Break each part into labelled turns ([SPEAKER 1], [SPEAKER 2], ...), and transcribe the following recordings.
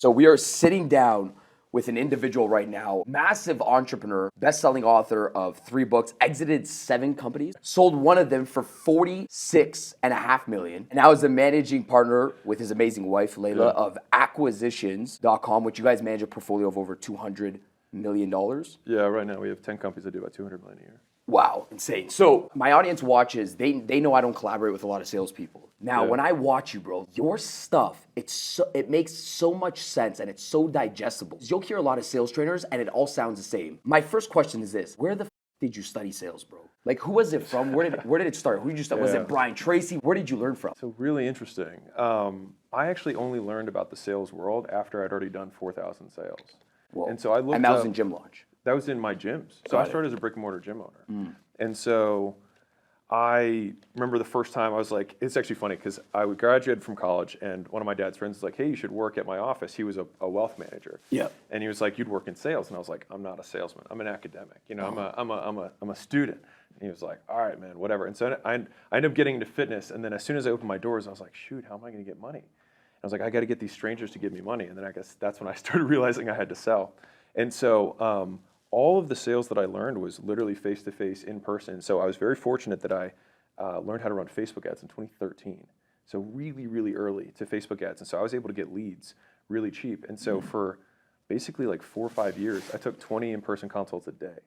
[SPEAKER 1] So we are sitting down with an individual right now, massive entrepreneur, best-selling author of 3 books, exited 7 companies, sold one of them for $46.5 million. And now is the managing partner with his amazing wife, Layla, of acquisitions.com, which you guys manage a portfolio of over $200 million.
[SPEAKER 2] Yeah, right now we have 10 companies that do about $200 million a year.
[SPEAKER 1] Wow, insane. So my audience watches, they know I don't collaborate with a lot of salespeople. Now, when I watch you, bro, your stuff, it makes so much sense and it's so digestible. You'll hear a lot of sales trainers and it all sounds the same. My first question is this: where the did you study sales, bro? Like, who was it from? Where did it start? Who did you start? Was it Brian Tracy? Where did you learn from?
[SPEAKER 2] So really interesting. I actually only learned about the sales world after I'd already done 4,000 sales.
[SPEAKER 1] Whoa.
[SPEAKER 2] And so I looked
[SPEAKER 1] and that was in Gym Launch.
[SPEAKER 2] That was in my gyms. So I started as a brick and mortar gym owner. And so I remember the first time I was like, it's actually funny because I graduated from college and one of my dad's friends was like, hey, you should work at my office. He was a wealth manager.
[SPEAKER 1] Yeah.
[SPEAKER 2] And he was like, you'd work in sales. And I was like, I'm not a salesman. I'm an academic. You know, I'm a student. And he was like, all right, man, whatever. And so I ended up getting into fitness. And then as soon as I opened my doors, I was like, shoot, how am I going to get money? I was like, I got to get these strangers to give me money. And then I guess that's when I started realizing I had to sell. And so all of the sales that I learned was literally face-to-face, in person. So I was very fortunate that I learned how to run Facebook ads in 2013. So really, really early to Facebook ads. And so I was able to get leads really cheap. And so for basically like 4 or 5 years, I took 20 in-person consults a day.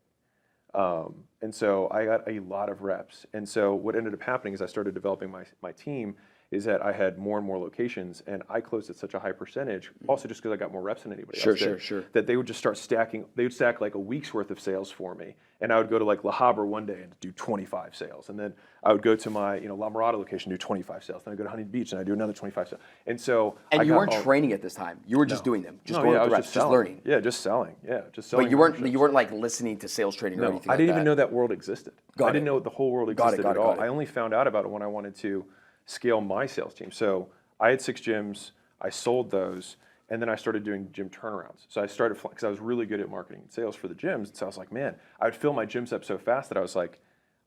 [SPEAKER 2] And so I got a lot of reps. And so what ended up happening is I started developing my team, is that I had more and more locations, and I closed at such a high percentage, also just because I got more reps than anybody else did, that they would just start stacking. They would stack like a week's worth of sales for me, and I would go to like La Habra one day and do 25 sales, and then I would go to my La Mirada location and do 25 sales, then I'd go to Huntington Beach and I'd do another 25 sales, and so.
[SPEAKER 1] And you weren't training at this time; you were just doing them, just going with the reps, just learning.
[SPEAKER 2] Yeah, just selling. Yeah, just selling.
[SPEAKER 1] But you weren't like listening to sales training or anything.
[SPEAKER 2] I didn't even know that world existed. I didn't know the whole world existed at all.
[SPEAKER 1] Got it.
[SPEAKER 2] I only found out about it when I wanted to scale my sales team. So I had 6 gyms, I sold those, and then I started doing gym turnarounds. So I started, because I was really good at marketing and sales for the gyms, and so I was like, man, I would fill my gyms up so fast that I was like,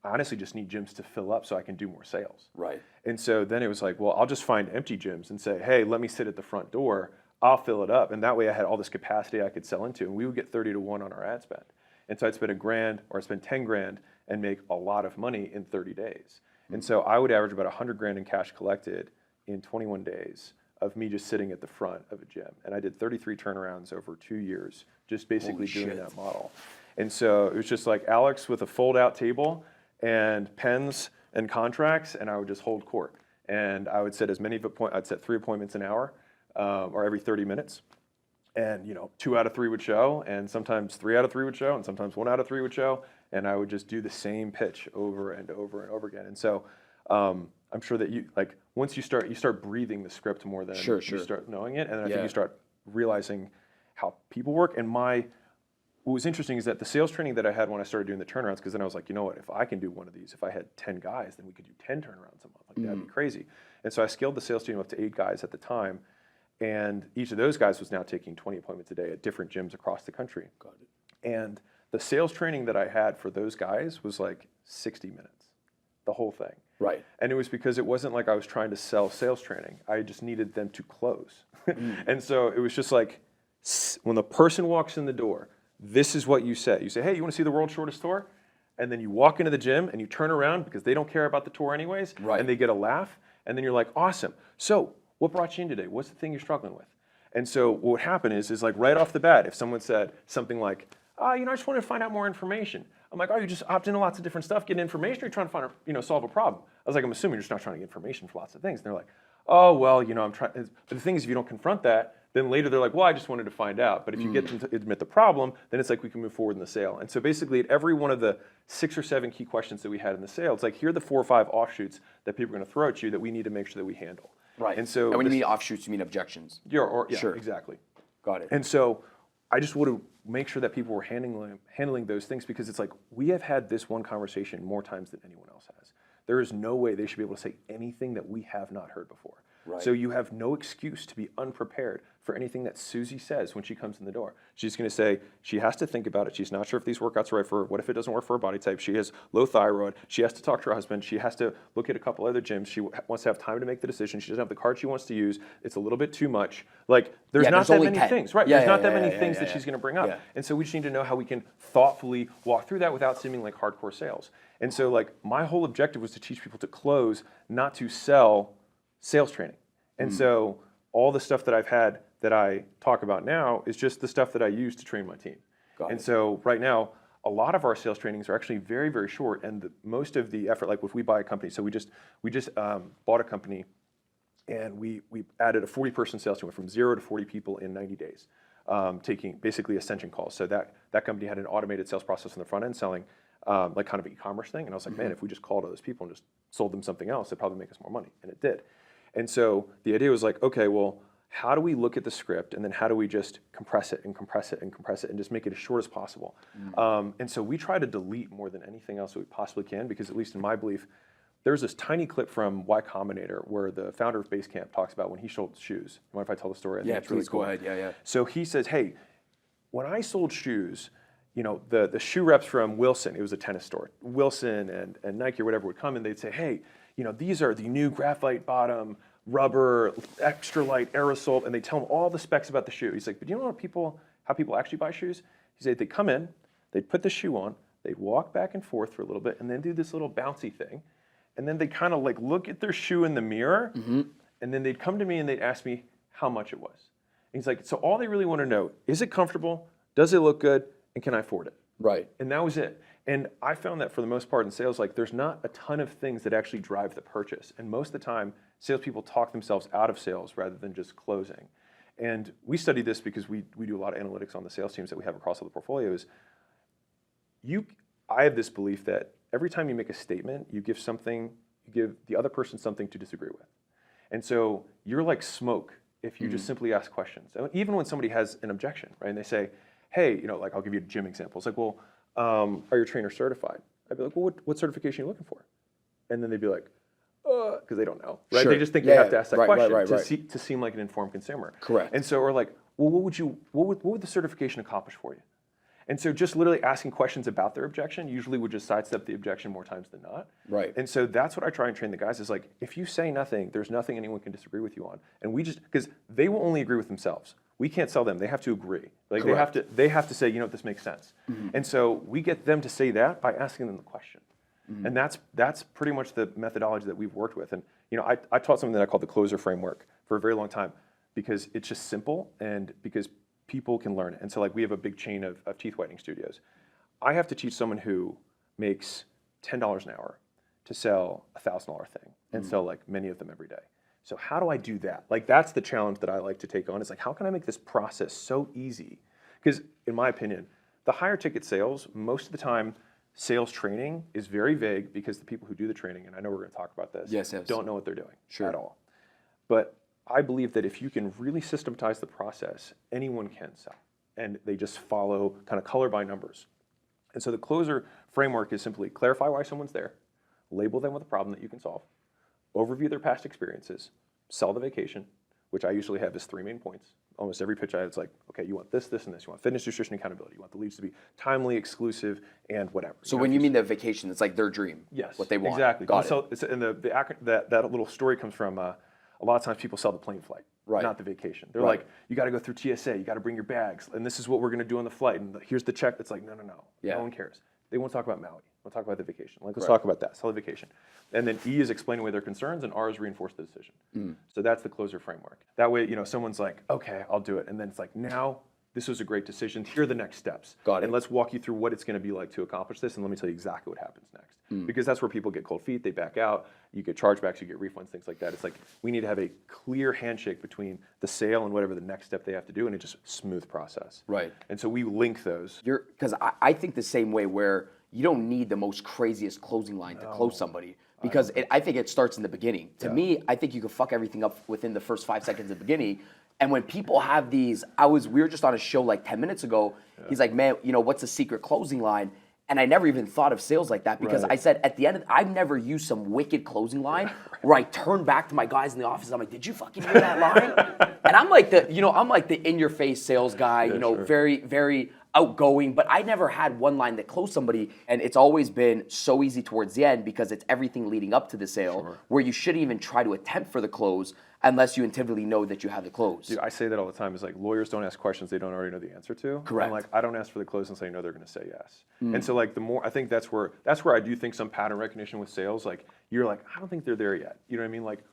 [SPEAKER 2] I honestly just need gyms to fill up so I can do more sales.
[SPEAKER 1] Right.
[SPEAKER 2] And so then it was like, well, I'll just find empty gyms and say, hey, let me sit at the front door, I'll fill it up, and that way I had all this capacity I could sell into, and we would get 30 to 1 on our ad spend. And so I'd spend $1,000 or I'd spend 10 grand and make a lot of money in 30 days. And so I would average about 100 grand in cash collected in 21 days of me just sitting at the front of a gym. And I did 33 turnarounds over 2 years, just basically doing that model. And so it was just like Alex with a fold-out table and pens and contracts, and I would just hold court. And I would set as many I'd set 3 appointments an hour, or every 30 minutes. And 2 out of 3 would show, and sometimes 3 out of 3 would show, and sometimes 1 out of 3 would show, and I would just do the same pitch over and over and over again. And so I'm sure that once you start breathing the script more than you start knowing it, and then I think you start realizing how people work. And what was interesting is that the sales training that I had when I started doing the turnarounds, because then I was like, you know what, if I can do one of these, if I had 10 guys, then we could do 10 turnarounds a month. Like that'd be crazy. And so I scaled the sales team up to 8 guys at the time. And each of those guys was now taking 20 appointments a day at different gyms across the country. Got it. And the sales training that I had for those guys was like 60 minutes, the whole thing.
[SPEAKER 1] Right.
[SPEAKER 2] And it was because it wasn't like I was trying to sell sales training. I just needed them to close. And so it was just like, when the person walks in the door, this is what you say. You say, hey, you want to see the world's shortest tour? And then you walk into the gym and you turn around because they don't care about the tour anyways. Right. And they get a laugh. And then you're like, awesome. So what brought you in today? What's the thing you're struggling with? And so what would happen is like right off the bat, if someone said something like, I just wanted to find out more information. I'm like, you just opt into lots of different stuff, getting information, or you're trying to solve a problem. I was like, I'm assuming you're just not trying to get information for lots of things. And they're like, oh, well, I'm trying. But the thing is, if you don't confront that, then later they're like, well, I just wanted to find out. But if you get them to admit the problem, then it's like we can move forward in the sale. And so basically at every one of the 6 or 7 key questions that we had in the sale, it's like, here are the 4 or 5 offshoots that people are going to throw at you that we need to make sure that we handle.
[SPEAKER 1] Right.
[SPEAKER 2] And so
[SPEAKER 1] when you mean offshoots, you mean objections.
[SPEAKER 2] Yeah,
[SPEAKER 1] sure.
[SPEAKER 2] Exactly.
[SPEAKER 1] Got it.
[SPEAKER 2] And so I just want to make sure that people were handling those things, because it's like, we have had this one conversation more times than anyone else has. There is no way they should be able to say anything that we have not heard before.
[SPEAKER 1] Right.
[SPEAKER 2] So you have no excuse to be unprepared for anything that Susie says when she comes in the door. She's going to say she has to think about it. She's not sure if these workouts are right for her. What if it doesn't work for her body type? She has low thyroid. She has to talk to her husband. She has to look at a couple other gyms. She wants to have time to make the decision. She doesn't have the card she wants to use. It's a little bit too much. Like, there's not that many things, right? There's not that many things that she's going to bring up. And so we just need to know how we can thoughtfully walk through that without seeming like hardcore sales. And so, like, my whole objective was to teach people to close, not to sell sales training. And so all the stuff that I've had that I talk about now is just the stuff that I use to train my team. And so right now, a lot of our sales trainings are actually very, very short, and most of the effort, like if we buy a company, so we just bought a company, and we added a 40-person sales team, went from 0 to 40 people in 90 days, taking basically ascension calls. So that company had an automated sales process on the front end, selling like kind of an e-commerce thing, and I was like, man, if we just called all those people and just sold them something else, it'd probably make us more money, and it did. And so the idea was like, okay, well, how do we look at the script, and then how do we just compress it and compress it and compress it and just make it as short as possible? And so we try to delete more than anything else that we possibly can, because at least in my belief, there's this tiny clip from Y Combinator where the founder of Basecamp talks about when he sold shoes. You mind if I tell the story? I think it's
[SPEAKER 1] please
[SPEAKER 2] really cool.
[SPEAKER 1] go ahead. Yeah.
[SPEAKER 2] So he says, hey, when I sold shoes, you know, the shoe reps from Wilson, it was a tennis store, Wilson and Nike or whatever would come and they'd say, hey, you know, these are the new graphite bottom, rubber, extra light, aerosol, and they tell him all the specs about the shoe. He's like, but you know how people actually buy shoes? He said they'd come in, they'd put the shoe on, they'd walk back and forth for a little bit, and then do this little bouncy thing, and then they'd kind of like look at their shoe in the mirror, and then they'd come to me and they'd ask me how much it was. And he's like, so all they really want to know, is it comfortable, does it look good, and can I afford it?
[SPEAKER 1] Right.
[SPEAKER 2] And that was it. And I found that for the most part in sales, like there's not a ton of things that actually drive the purchase. And most of the time, salespeople talk themselves out of sales rather than just closing. And we study this because we do a lot of analytics on the sales teams that we have across all the portfolios. I have this belief that every time you make a statement, you give the other person something to disagree with. And so you're like smoke if you just simply ask questions. Even when somebody has an objection, right? And they say, hey, you know, like I'll give you a gym example. It's like, well, are your trainers certified? I'd be like, well, what certification are you looking for? And then they'd be like, because they don't know, right?
[SPEAKER 1] Sure.
[SPEAKER 2] They just think they have to ask that question
[SPEAKER 1] right.
[SPEAKER 2] to seem like an informed consumer.
[SPEAKER 1] Correct.
[SPEAKER 2] And so we're like, well, what would the certification accomplish for you? And so just literally asking questions about their objection usually would just sidestep the objection more times than not.
[SPEAKER 1] Right.
[SPEAKER 2] And so that's what I try and train the guys is like, if you say nothing, there's nothing anyone can disagree with you on. And because they will only agree with themselves. We can't sell them. They have to agree. Like they have to say, you know, this makes sense. And so we get them to say that by asking them the question. And that's pretty much the methodology that we've worked with. And you know, I taught something that I call the closer framework for a very long time because it's just simple and because people can learn it. And so like we have a big chain of teeth whitening studios. I have to teach someone who makes $10 an hour to sell a $1,000 thing and sell like many of them every day. So how do I do that? Like that's the challenge that I like to take on. It's like, how can I make this process so easy? Because in my opinion, the higher ticket sales, most of the time, sales training is very vague because the people who do the training, and I know we're going to talk about this, don't know what they're doing at all. But I believe that if you can really systematize the process, anyone can sell. And they just follow kind of color by numbers. And so the closer framework is simply clarify why someone's there, label them with a problem that you can solve, overview their past experiences, sell the vacation, which I usually have as 3 main points. Almost every pitch I have, it's like, okay, you want this, this, and this. You want fitness, nutrition, accountability. You want the leads to be timely, exclusive, and whatever.
[SPEAKER 1] So when you mean the vacation, it's like their dream.
[SPEAKER 2] Yes.
[SPEAKER 1] What they want.
[SPEAKER 2] Exactly.
[SPEAKER 1] Got it.
[SPEAKER 2] So and that little story comes from a lot of times people sell the plane flight, not the vacation. They're like, you got to go through TSA, you got to bring your bags, and this is what we're going to do on the flight, and here's the check. It's like, no. No one cares. They won't talk about Maui. We'll talk about the vacation. Like, let's talk about that. Sell the vacation. And then E is explaining away their concerns, and R is reinforce the decision. So that's the closer framework. That way, you know, someone's like, okay, I'll do it. And then it's like, now this was a great decision. Here are the next steps.
[SPEAKER 1] Got it.
[SPEAKER 2] And let's walk you through what it's going to be like to accomplish this, and let me tell you exactly what happens next. Because that's where people get cold feet, they back out, you get chargebacks, you get refunds, things like that. It's like, we need to have a clear handshake between the sale and whatever the next step they have to do, and it's just a smooth process.
[SPEAKER 1] Right.
[SPEAKER 2] And so we link those.
[SPEAKER 1] Because I think the same way where you don't need the most craziest closing line to close somebody because I think it starts in the beginning. To me, I think you can fuck everything up within the first 5 seconds of the beginning. And when people have these, we were just on a show like 10 minutes ago. He's like, man, you know, what's the secret closing line? And I never even thought of sales like that because
[SPEAKER 2] Right.
[SPEAKER 1] I said at the end, I've never used some wicked closing line where I turn back to my guys in the office. I'm like, did you fucking hear that line? And I'm like the in-your-face sales guy,
[SPEAKER 2] sure.
[SPEAKER 1] very, very outgoing, but I never had one line that closed somebody. And it's always been so easy towards the end because it's everything leading up to the sale where you shouldn't even try to attempt for the close unless you intuitively know that you have the close.
[SPEAKER 2] Dude, I say that all the time. Is like lawyers don't ask questions they don't already know the answer to.
[SPEAKER 1] Correct.
[SPEAKER 2] And like I don't ask for the close until I know they're going to say yes. And so like the more I think that's where I do think some pattern recognition with sales. Like you're like I don't think they're there yet. You know what I mean? Like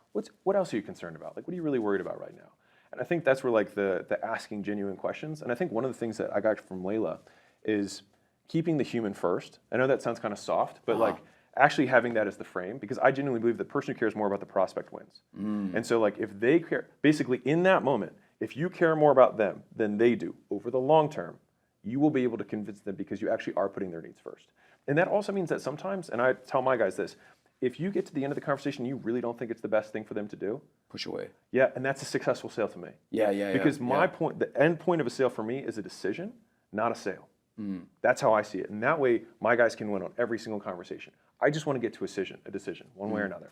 [SPEAKER 2] what else are you concerned about? Like what are you really worried about right now? And I think that's where like the asking genuine questions. And I think one of the things that I got from Layla is keeping the human first. I know that sounds kind of soft, but like actually having that as the frame, because I genuinely believe the person who cares more about the prospect wins. And so like if they care, basically in that moment, if you care more about them than they do over the long term, you will be able to convince them because you actually are putting their needs first. And that also means that sometimes, and I tell my guys this, if you get to the end of the conversation, you really don't think it's the best thing for them to do,
[SPEAKER 1] push away.
[SPEAKER 2] Yeah, and that's a successful sale to me.
[SPEAKER 1] Yeah.
[SPEAKER 2] Because my point, the end point of a sale for me is a decision, not a sale. That's how I see it. And that way, my guys can win on every single conversation. I just want to get to a decision, one way or another.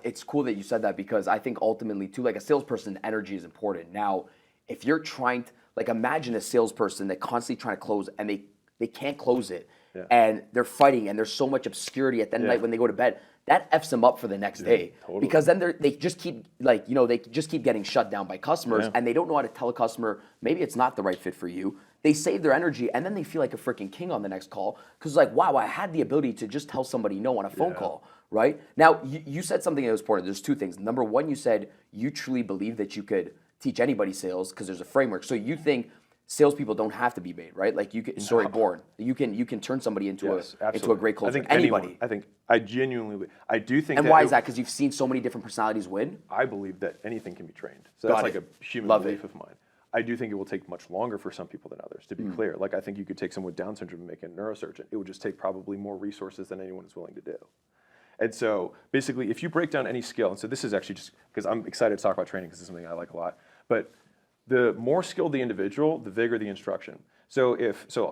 [SPEAKER 1] It's cool that you said that because I think ultimately, too, like a salesperson, energy is important. Now, if you're trying to, like imagine a salesperson that constantly trying to close and they can't close it and they're fighting and there's so much obscurity at the end of the night when they go to bed. That F's them up for the next day because then they just keep they just keep getting shut down by customers and they don't know how to tell a customer maybe it's not the right fit for you. They save their energy and then they feel like a freaking king on the next call because like wow, I had the ability to just tell somebody no on a phone call, right? Now you said something that was important. There's two things. Number one, you said you truly believe that you could teach anybody sales because there's a framework. So you think salespeople don't have to be made, right? Like you can born. You can turn somebody into a great closer.
[SPEAKER 2] I think
[SPEAKER 1] anybody.
[SPEAKER 2] I genuinely do think.
[SPEAKER 1] And why is that? Because you've seen so many different personalities win.
[SPEAKER 2] I believe that anything can be trained. So that's like a human belief of mine. I do think it will take much longer for some people than others, to be clear. Like I think you could take someone with Down syndrome and make a neurosurgeon. It would just take probably more resources than anyone is willing to do. And so basically, if you break down any skill, and so this is actually just because I'm excited to talk about training because it's something I like a lot, but the more skilled the individual, the bigger the instruction. So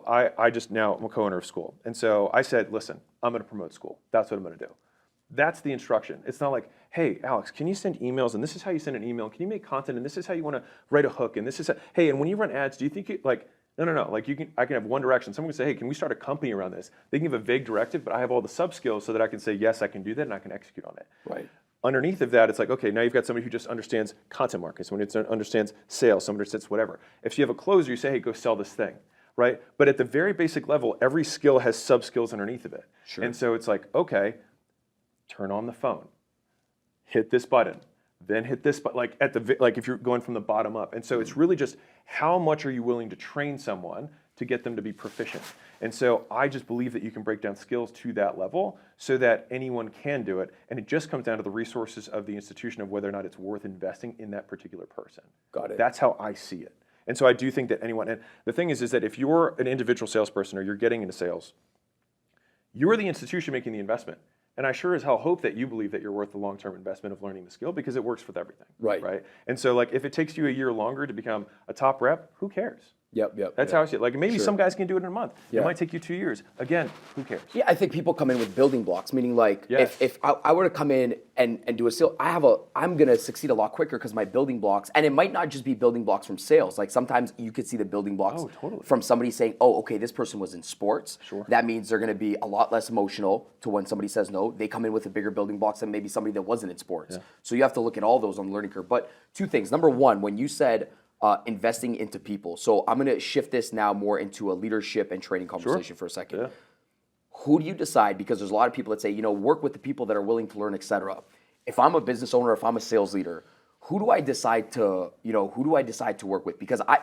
[SPEAKER 2] I just now I'm a co-owner of school. And so I said, listen, I'm going to promote school. That's what I'm going to do. That's the instruction. It's not like, hey, Alex, can you send emails? And this is how you send an email. Can you make content? And this is how you want to write a hook. And this is, hey, and when you run ads, do you think no. Like I can have one direction. Someone can say, hey, can we start a company around this? They can give a vague directive, but I have all the sub skills so that I can say, yes, I can do that and I can execute on it.
[SPEAKER 1] Right.
[SPEAKER 2] Underneath of that, it's like, okay, now you've got somebody who just understands content marketing, somebody who understands sales, somebody who understands whatever. If you have a closer, you say, hey, go sell this thing, right? But at the very basic level, every skill has sub-skills underneath of it.
[SPEAKER 1] Sure.
[SPEAKER 2] And so it's like, okay, turn on the phone, hit this button, then hit this button, like if you're going from the bottom up. And so it's really just how much are you willing to train someone to get them to be proficient. And so I just believe that you can break down skills to that level so that anyone can do it. And it just comes down to the resources of the institution of whether or not it's worth investing in that particular person.
[SPEAKER 1] Got it.
[SPEAKER 2] That's how I see it. And so I do think that anyone, and the thing is that if you're an individual salesperson or you're getting into sales, you're the institution making the investment. And I sure as hell hope that you believe that you're worth the long-term investment of learning the skill because it works with everything. Right. And so like if it takes you a year longer to become a top rep, who cares?
[SPEAKER 1] Yep.
[SPEAKER 2] That's how I see it. Like maybe some guys can do it in a month. It might take you 2 years. Again, who cares?
[SPEAKER 1] Yeah, I think people come in with building blocks, meaning like if I were to come in and do a sale, I'm gonna succeed a lot quicker because my building blocks, and it might not just be building blocks from sales. Like sometimes you could see the building blocks from somebody saying, oh, okay, this person was in sports.
[SPEAKER 2] Sure.
[SPEAKER 1] That means they're gonna be a lot less emotional to when somebody says no. They come in with a bigger building blocks than maybe somebody that wasn't in sports. Yeah. So you have to look at all those on the learning curve. But two things. Number one, when you said investing into people. So I'm going to shift this now more into a leadership and training conversation for a second. Yeah. Who do you decide? Because there's a lot of people that say, work with the people that are willing to learn, etc. If I'm a business owner, if I'm a sales leader, who do I decide to work with? Because I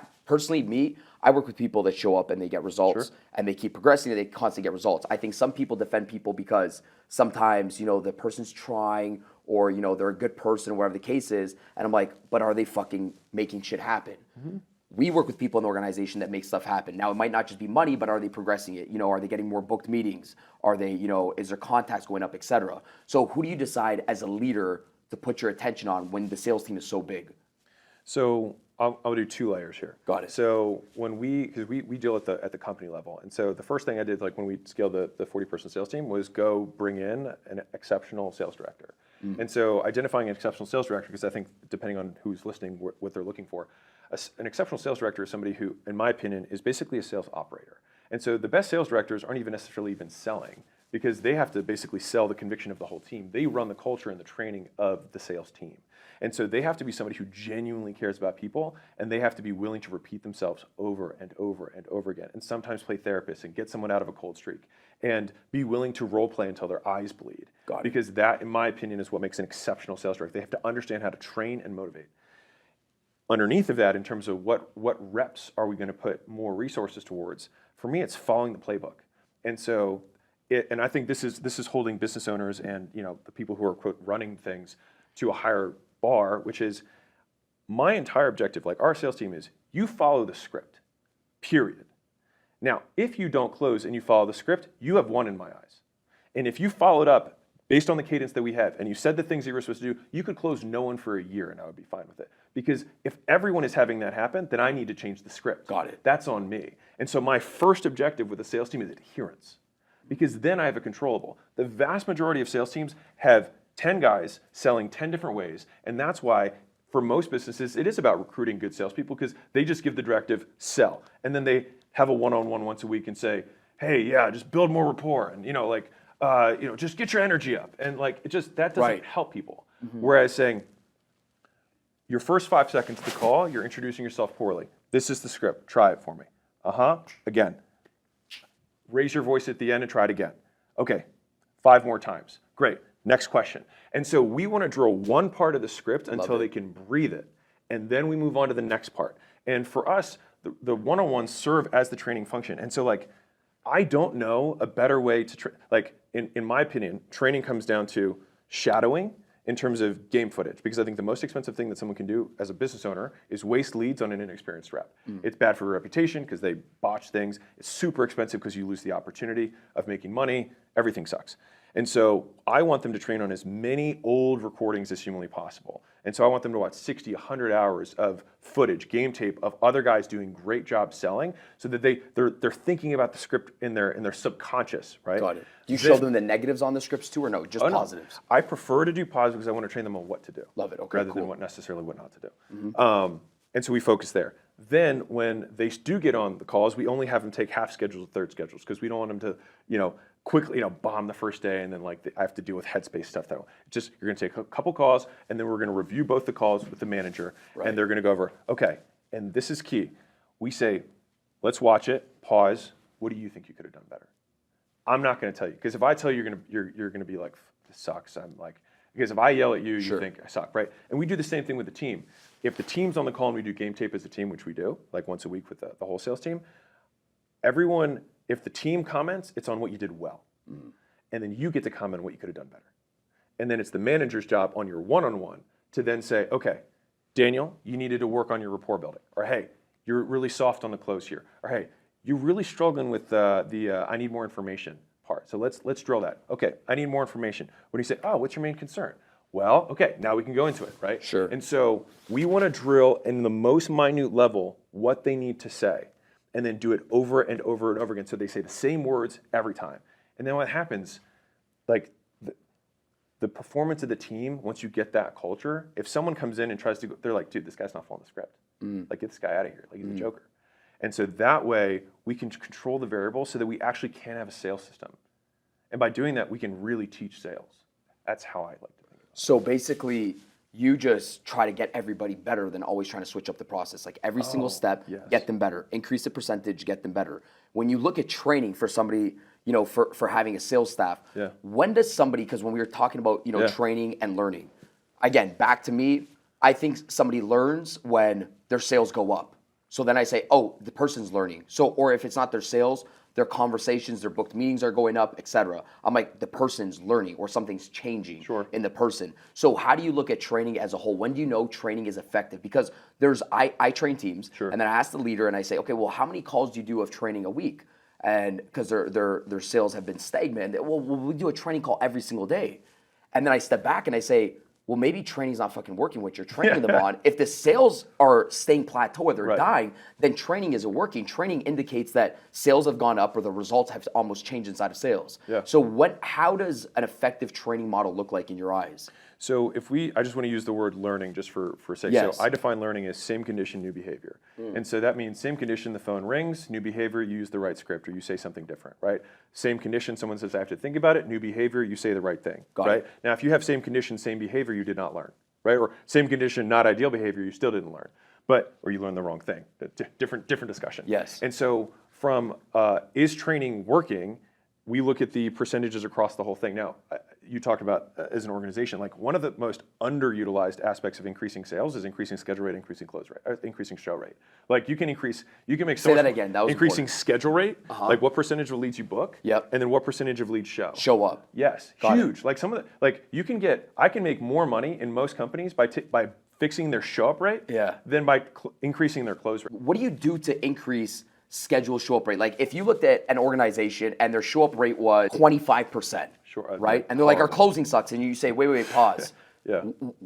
[SPEAKER 1] work with people that show up and they get results and they keep progressing and they constantly get results. I think some people defend people because sometimes, the person's trying or, they're a good person or whatever the case is. And I'm like, but are they fucking making shit happen? Mm-hmm. We work with people in the organization that make stuff happen. Now, it might not just be money, but are they progressing it? Are they getting more booked meetings? Are they, is their contacts going up, et cetera? So who do you decide as a leader to put your attention on when the sales team is so big?
[SPEAKER 2] So I'll do 2 layers here.
[SPEAKER 1] Got it.
[SPEAKER 2] So because we deal at the company level, and so the first thing I did, like when we scaled the 40-person sales team, was go bring in an exceptional sales director. And so identifying an exceptional sales director, because I think depending on who's listening, what they're looking for, an exceptional sales director is somebody who, in my opinion, is basically a sales operator. And so the best sales directors aren't even necessarily even selling, because they have to basically sell the conviction of the whole team. They run the culture and the training of the sales team. And so they have to be somebody who genuinely cares about people, and they have to be willing to repeat themselves over and over and over again, and sometimes play therapist and get someone out of a cold streak, and be willing to role play until their eyes bleed.
[SPEAKER 1] Got it.
[SPEAKER 2] Because that, in my opinion, is what makes an exceptional sales director. They have to understand how to train and motivate. Underneath of that, in terms of what reps are we going to put more resources towards, for me, it's following the playbook. And so, and I think this is holding business owners and the people who are, quote, running things to a higher bar, which is my entire objective, like our sales team, is you follow the script, period. Now, if you don't close and you follow the script, you have won in my eyes. And if you followed up based on the cadence that we have, and you said the things that you were supposed to do, you could close no one for a year and I would be fine with it. Because if everyone is having that happen, then I need to change the script.
[SPEAKER 1] Got it.
[SPEAKER 2] That's on me. And so my first objective with the sales team is adherence. Because then I have a controllable. The vast majority of sales teams have 10 guys selling 10 different ways, and that's why for most businesses it is about recruiting good salespeople, because they just give the directive, sell, and then they have a one-on-one once a week and say, hey, yeah, just build more rapport, and just get your energy up, and that doesn't help people. Whereas saying, your first 5 seconds of the call, you're introducing yourself poorly. This is the script. Try it for me. Again. Raise your voice at the end and try it again. Okay, 5 more times. Great. Next question. And so we want to drill one part of the script until they can breathe it. And then we move on to the next part. And for us, the one-on-ones serve as the training function. And so I don't know a better way to, in my opinion, training comes down to shadowing in terms of game footage. Because I think the most expensive thing that someone can do as a business owner is waste leads on an inexperienced rep. It's bad for your reputation because they botch things. It's super expensive because you lose the opportunity of making money. Everything sucks. And so I want them to train on as many old recordings as humanly possible. And so I want them to watch 60, 100 hours of footage, game tape of other guys doing great jobs selling, so that they're thinking about the script in their subconscious, right?
[SPEAKER 1] Got it. Do you show them the negatives on the scripts too, or no, just positives?
[SPEAKER 2] No. I prefer to do positives because I want to train them on what to do.
[SPEAKER 1] Love it. Okay,
[SPEAKER 2] rather than what not to do. And so we focus there. Then when they do get on the calls, we only have them take half schedules, third schedules, because we don't want them to, quickly, bomb the first day, and then I have to deal with headspace stuff. You're going to take a couple calls, and then we're going to review both the calls with the manager, and they're going to go over, okay, and this is key. We say, let's watch it, pause. What do you think you could have done better? I'm not going to tell you, because if I tell you, you're going to be like, this sucks. Because if I yell at you, you think I suck, right? And we do the same thing with the team. If the team's on the call and we do game tape as a team, which we do, once a week with the whole sales team, everyone, if the team comments, it's on what you did well. And then you get to comment on what you could have done better. And then it's the manager's job on your one-on-one to then say, okay, Daniel, you needed to work on your rapport building. Or hey, you're really soft on the close here. Or hey, you're really struggling with the I need more information part. So let's drill that. Okay, I need more information. When you say, oh, what's your main concern? Well, okay, now we can go into it, right?
[SPEAKER 1] Sure.
[SPEAKER 2] And so we want to drill in the most minute level what they need to say, and then do it over and over and over again so they say the same words every time. And then what happens, the performance of the team, once you get that culture, if someone comes in and tries to go, they're like, dude, this guy's not following the script. Get this guy out of here. He's a joker. And so that way, we can control the variables so that we actually can have a sales system. And by doing that, we can really teach sales. That's how I like to think about it.
[SPEAKER 1] So basically, you just try to get everybody better than always trying to switch up the process. Every single step, get them better. Increase the percentage, get them better. When you look at training for somebody, for having a sales staff, when does somebody, because when we were talking about, training and learning, again, back to me, I think somebody learns when their sales go up. So then I say, oh, the person's learning. So, or if it's not their sales, their conversations, their booked meetings are going up, etc. I'm like, the person's learning or something's changing in the person. So how do you look at training as a whole? When do you know training is effective? Because I train teams, and then I ask the leader and I say, okay, well, how many calls do you do of training a week? And because their sales have been stagnant, well, we do a training call every single day. And then I step back and I say, well, maybe training's not fucking working what you're training them on. If the sales are staying plateau or they're dying, then training isn't working. Training indicates that sales have gone up or the results have almost changed inside of sales.
[SPEAKER 2] Yeah.
[SPEAKER 1] So how does an effective training model look like in your eyes?
[SPEAKER 2] So I just want to use the word learning just for sake.
[SPEAKER 1] Yes.
[SPEAKER 2] So I define learning as same condition, new behavior. And so that means same condition, the phone rings, new behavior, you use the right script or you say something different, right? Same condition, someone says, I have to think about it, new behavior, you say the right thing, right? Now, if you have same condition, same behavior, you did not learn, right? Or same condition, not ideal behavior, you still didn't learn. Or you learned the wrong thing, different discussion.
[SPEAKER 1] Yes.
[SPEAKER 2] And so from is training working, we look at the percentages across the whole thing. Now, you talked about as an organization, like one of the most underutilized aspects of increasing sales is increasing schedule rate, increasing close rate, increasing show rate. Like you can make
[SPEAKER 1] Say that again. That was
[SPEAKER 2] increasing
[SPEAKER 1] important.
[SPEAKER 2] Schedule rate, like what percentage of leads you book,
[SPEAKER 1] Yep.
[SPEAKER 2] and then what percentage of leads
[SPEAKER 1] Show up.
[SPEAKER 2] Yes,
[SPEAKER 1] Got
[SPEAKER 2] huge. Like some of the I can make more money in most companies by fixing their show up rate, than by increasing their close rate.
[SPEAKER 1] What do you do to increase schedule show up rate? Like if you looked at an organization and their show up rate was 25%,
[SPEAKER 2] Sure,
[SPEAKER 1] right? And they're like, our closing sucks. And you say, wait, pause.
[SPEAKER 2] Yeah.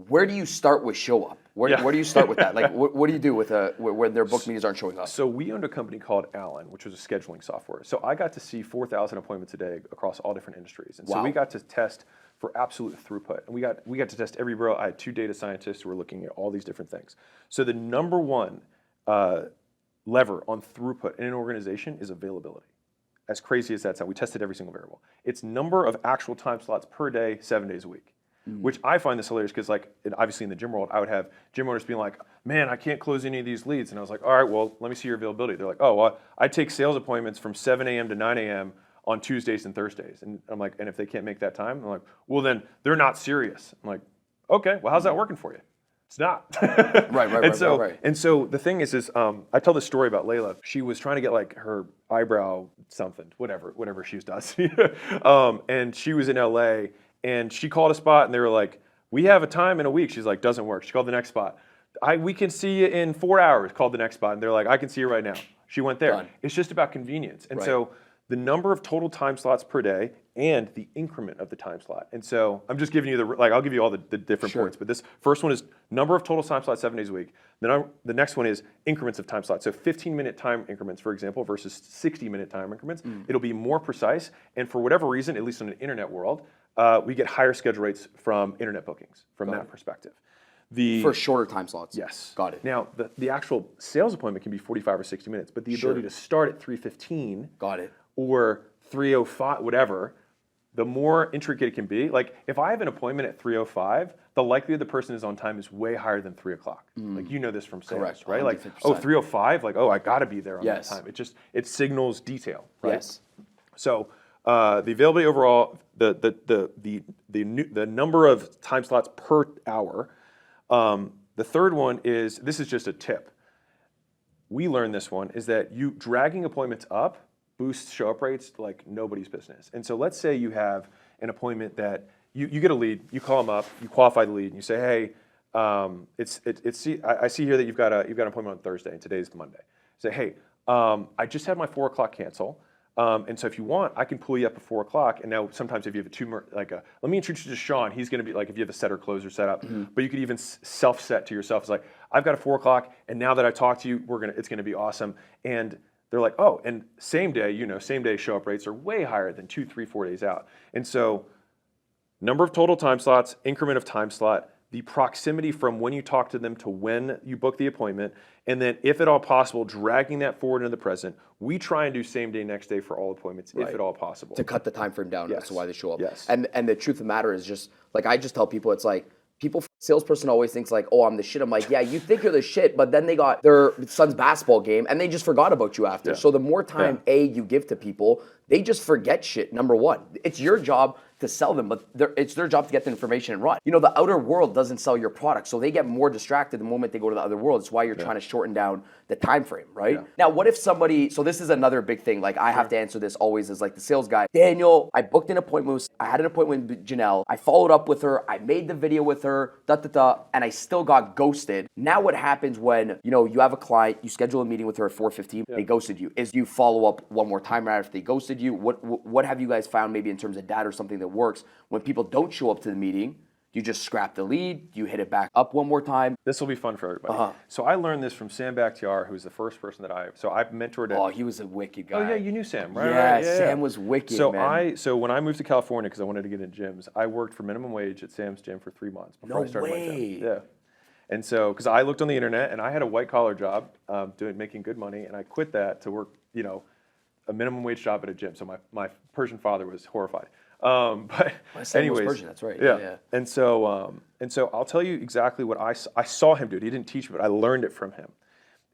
[SPEAKER 1] Where do you start with show up? Where do you start with that? Like what do you do with when their book meetings aren't showing up?
[SPEAKER 2] So we owned a company called Allen, which was a scheduling software. So I got to see 4,000 appointments a day across all different industries. And so we got to test for absolute throughput. And we got to test every borough. I had 2 data scientists who were looking at all these different things. So the number one lever on throughput in an organization is availability. As crazy as that sounds, we tested every single variable. It's number of actual time slots per day, 7 days a week, which I find this hilarious because obviously in the gym world, I would have gym owners being like, man, I can't close any of these leads. And I was like, all right, well, let me see your availability. They're like, oh, well, I take sales appointments from 7 a.m. to 9 a.m. on Tuesdays and Thursdays. And I'm like, and if they can't make that time, I'm like, well, then they're not serious. I'm like, okay, well, how's that working for you? It's not.
[SPEAKER 1] Right.
[SPEAKER 2] And so the thing is I tell this story about Layla. She was trying to get like her eyebrow something, whatever she does. And she was in LA and she called a spot and they were like, we have a time in a week. She's like, doesn't work. She called the next spot. We can see you in 4 hours, called the next spot. And they're like, I can see you right now. She went there.
[SPEAKER 1] Done.
[SPEAKER 2] It's just about convenience. And so the number of total time slots per day and the increment of the time slot. And so I'm just giving you I'll give you all the different points, but this first one is number of total time slots 7 days a week. Then the next one is increments of time slots. So 15-minute time increments, for example, versus 60-minute time increments. It'll be more precise. And for whatever reason, at least in an internet world, we get higher schedule rates from internet bookings from that perspective.
[SPEAKER 1] For shorter time slots.
[SPEAKER 2] Yes.
[SPEAKER 1] Got it.
[SPEAKER 2] Now, the actual sales appointment can be 45 or 60 minutes, but the ability to start at 3:15
[SPEAKER 1] Got it.
[SPEAKER 2] or 3:05, whatever, the more intricate it can be. Like if I have an appointment at 3:05, the likelihood the person is on time is way higher than 3 o'clock. Like you know this from sales,
[SPEAKER 1] Correct.
[SPEAKER 2] right?
[SPEAKER 1] 150%.
[SPEAKER 2] Like, oh, 3:05, like, oh, I gotta be there on that time. It signals detail, right?
[SPEAKER 1] Yes.
[SPEAKER 2] So the availability overall, the number of time slots per hour. The third one is, this is just a tip. We learned this one, is that you dragging appointments up boosts show up rates like nobody's business. And so let's say you have an appointment that you get a lead, you call them up, you qualify the lead, and you say, hey, I see here that you've got an appointment on Thursday, and today's Monday. Say, hey, I just had my 4 o'clock cancel. And so if you want, I can pull you up at 4 o'clock. And now sometimes if you have let me introduce you to Sean. He's going to be like, if you have a setter closer set up, but you could even self-set to yourself. It's like, I've got a 4 o'clock, and now that I talked to you, it's going to be awesome. And they're like, oh, and same day show up rates are way higher than 2, 3, 4 days out. And so number of total time slots, increment of time slot, the proximity from when you talk to them to when you book the appointment, and then if at all possible, dragging that forward into the present. We try and do same day, next day for all appointments, if at all possible.
[SPEAKER 1] To cut the time frame down, that's why they show up.
[SPEAKER 2] Yes.
[SPEAKER 1] And the truth of the matter is just, like I just tell people, it's like, salesperson always thinks like, oh, I'm the shit. I'm like, yeah, you think you're the shit, but then they got their son's basketball game and they just forgot about you after. So the more time you give to people, they just forget shit, number one. It's your job to sell them, but it's their job to get the information and run. You know, the outer world doesn't sell your product, so they get more distracted the moment they go to the other world. It's why you're trying to shorten down the time frame, right? Now, what if somebody, so this is another big thing, like I have to answer this always as like the sales guy. Daniel, I booked an appointment, I had an appointment with Janelle, I followed up with her, I made the video with her, and I still got ghosted. Now what happens when, you have a client, you schedule a meeting with her at 4:15, they ghosted you? Is you follow up one more time right after they ghosted you? What have you guys found maybe in terms of data or something that works when people don't show up to the meeting? You just scrap the lead, you hit it back up one more time.
[SPEAKER 2] This will be fun for everybody. So I learned this from Sam Bakhtiar, who's the first person that I've mentored.
[SPEAKER 1] Oh, he was a wicked guy.
[SPEAKER 2] Oh yeah, you knew Sam, right?
[SPEAKER 1] Yeah,
[SPEAKER 2] right.
[SPEAKER 1] Sam was wicked, man.
[SPEAKER 2] So when I moved to California because I wanted to get into gyms, I worked for minimum wage at Sam's gym for 3 months before I started my gym. Yeah. And so, because I looked on the internet and I had a white collar job, making good money, and I quit that to work, a minimum wage job at a gym. So my Persian father was horrified. But anyways,
[SPEAKER 1] Persian, that's right.
[SPEAKER 2] Yeah. And so I'll tell you exactly what I saw him do. He didn't teach me, but I learned it from him.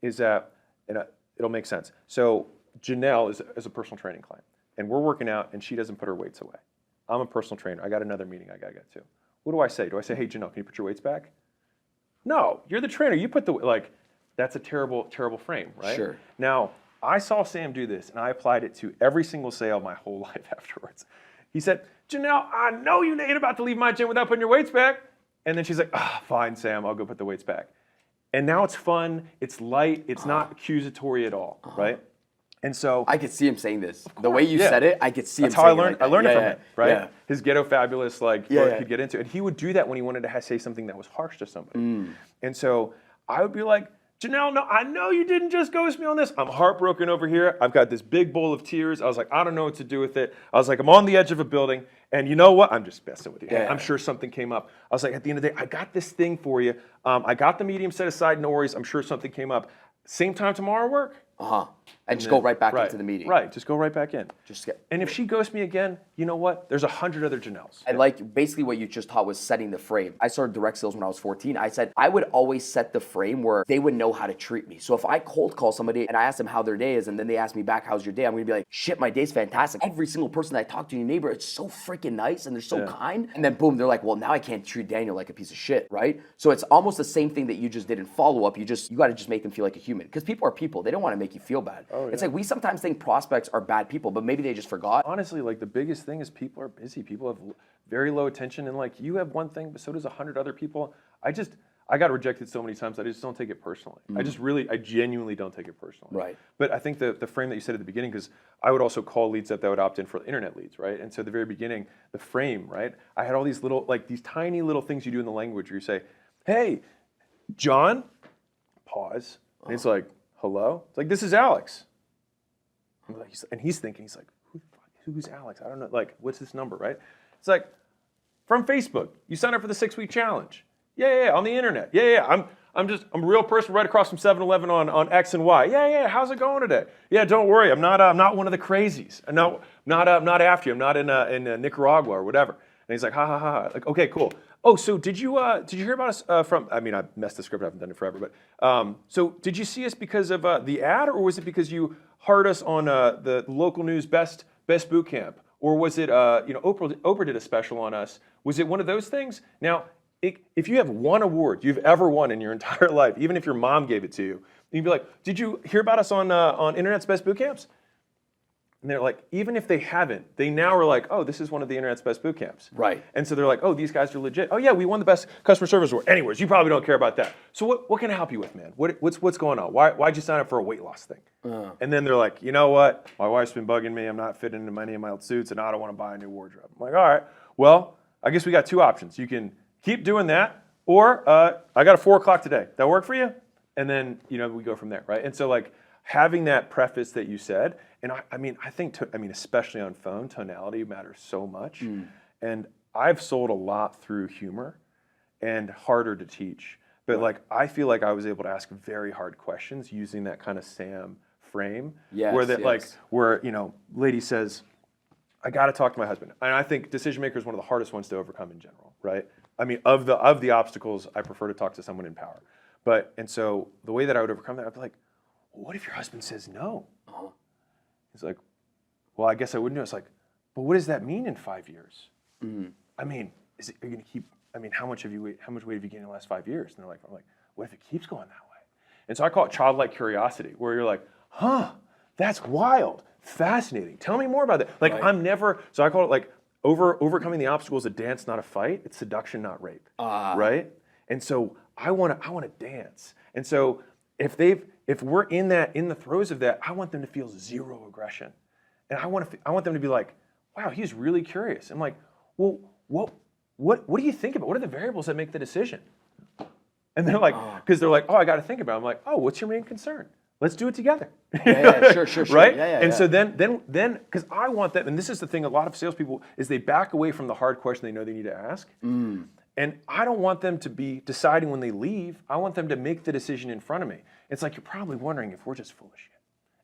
[SPEAKER 2] Is that, and it'll make sense. So Janelle is a personal training client, and we're working out, and she doesn't put her weights away. I'm a personal trainer. I got another meeting I got to get to. What do I say? Do I say, hey, Janelle, can you put your weights back? No, you're the trainer. You put that's a terrible, terrible frame, right?
[SPEAKER 1] Sure.
[SPEAKER 2] Now, I saw Sam do this, and I applied it to every single sale my whole life afterwards. He said, Janelle, I know you ain't about to leave my gym without putting your weights back. And then she's like, fine, Sam, I'll go put the weights back. And now it's fun, it's light, it's not accusatory at all, right? And so
[SPEAKER 1] I could see him saying this. The way you said it, I could see him saying it.
[SPEAKER 2] That's how I learned it from him, right?
[SPEAKER 1] Yeah.
[SPEAKER 2] His ghetto fabulous book he'd get into. And he would do that when he wanted to say something that was harsh to somebody. And so I would be like, Janelle, no, I know you didn't just ghost me on this. I'm heartbroken over here. I've got this big bowl of tears. I was like, I don't know what to do with it. I was like, I'm on the edge of a building. And you know what? I'm just messing with you. I'm sure something came up. I was like, at the end of the day, I got this thing for you. I got the medium set aside, no worries. I'm sure something came up. Same time tomorrow work?
[SPEAKER 1] And just go right back into the meeting.
[SPEAKER 2] Right, just go right back in. And if she ghosts me again, you know what? There's 100 other Janelles.
[SPEAKER 1] And basically what you just taught was setting the frame. I started direct sales when I was 14. I said I would always set the frame where they would know how to treat me. So if I cold call somebody and I ask them how their day is and then they ask me back, how's your day? I'm gonna be like, shit, my day's fantastic. Every single person that I talk to in your neighborhood, it's so freaking nice and they're so kind. And then boom, they're like, well, now I can't treat Daniel like a piece of shit, right? So it's almost the same thing that you just did in follow-up. You gotta just make them feel like a human. Because people are people. They don't wanna make you feel bad. It's like we sometimes think prospects are bad people, but maybe they just forgot.
[SPEAKER 2] Honestly, the biggest thing is people are busy. People have very low attention, and you have one thing, but so does 100 other people. I got rejected so many times, I just don't take it personally. I genuinely don't take it personally.
[SPEAKER 1] Right.
[SPEAKER 2] But I think the frame that you said at the beginning, because I would also call leads up that would opt in for internet leads, right? And so at the very beginning, the frame, right? I had all these little, these tiny little things you do in the language where you say, hey, John, pause, and he's like, hello? It's like, this is Alex. And he's thinking, who's Alex? I don't know, what's this number, right? It's like, from Facebook, you signed up for the 6-week challenge. Yeah, on the internet. Yeah, I'm a real person right across from 7-Eleven on X and Y. Yeah, how's it going today? Yeah, don't worry, I'm not one of the crazies. I'm not after you. I'm not in Nicaragua or whatever. And he's like, ha ha ha. Like, okay, cool. Oh, so did you hear about us from? I mean, I messed the script. I haven't done it forever, but so did you see us because of the ad, or was it because you heard us on the local news best boot camp, or was it Oprah did a special on us? Was it one of those things? Now, if you have one award you've ever won in your entire life, even if your mom gave it to you, you'd be like, did you hear about us on Internet's Best Boot Camps? And they're like, even if they haven't, they now are like, oh, this is one of the Internet's Best Boot Camps.
[SPEAKER 1] Right.
[SPEAKER 2] And so they're like, oh, these guys are legit. Oh yeah, we won the best customer service award. Anyways, you probably don't care about that. So what can I help you with, man? What's going on? Why'd you sign up for a weight loss thing? And then they're like, you know what? My wife's been bugging me. I'm not fitting into any of my old suits, and I don't want to buy a new wardrobe. I'm like, all right, well, I guess we got two options. You can keep doing that, or I got a 4 o'clock today. That work for you? And then we go from there, right? And so having that preface that you said, and I mean, especially on phone, tonality matters so much. And I've sold a lot through humor and harder to teach. But I feel like I was able to ask very hard questions using that kind of Sam frame. Where lady says, I got to talk to my husband. And I think decision maker is one of the hardest ones to overcome in general, right? I mean, of the obstacles, I prefer to talk to someone in power. And so the way that I would overcome that, I'd be like, well, what if your husband says no? He's like, well, I guess I wouldn't do it. It's like, but what does that mean in 5 years? I mean, are you going to keep? I mean, how much weight have you gained in the last 5 years? And they're like, I'm like, what if it keeps going that way? And so I call it childlike curiosity, where you're like, huh, that's wild, fascinating. Tell me more about that. Right. So I call it overcoming the obstacle is a dance, not a fight. It's seduction, not rape. Right? And so I want to dance. And so if we're in the throes of that, I want them to feel zero aggression. And I want them to be like, wow, he's really curious. I'm like, well, what do you think about? What are the variables that make the decision? And they're like, because they're like, oh, I got to think about it. I'm like, oh, what's your main concern? Let's do it together.
[SPEAKER 1] Sure.
[SPEAKER 2] Right?
[SPEAKER 1] Yeah.
[SPEAKER 2] So then, because I want them, and this is the thing, a lot of salespeople is they back away from the hard question they know they need to ask. And I don't want them to be deciding when they leave. I want them to make the decision in front of me. It's like, you're probably wondering if we're just full of shit.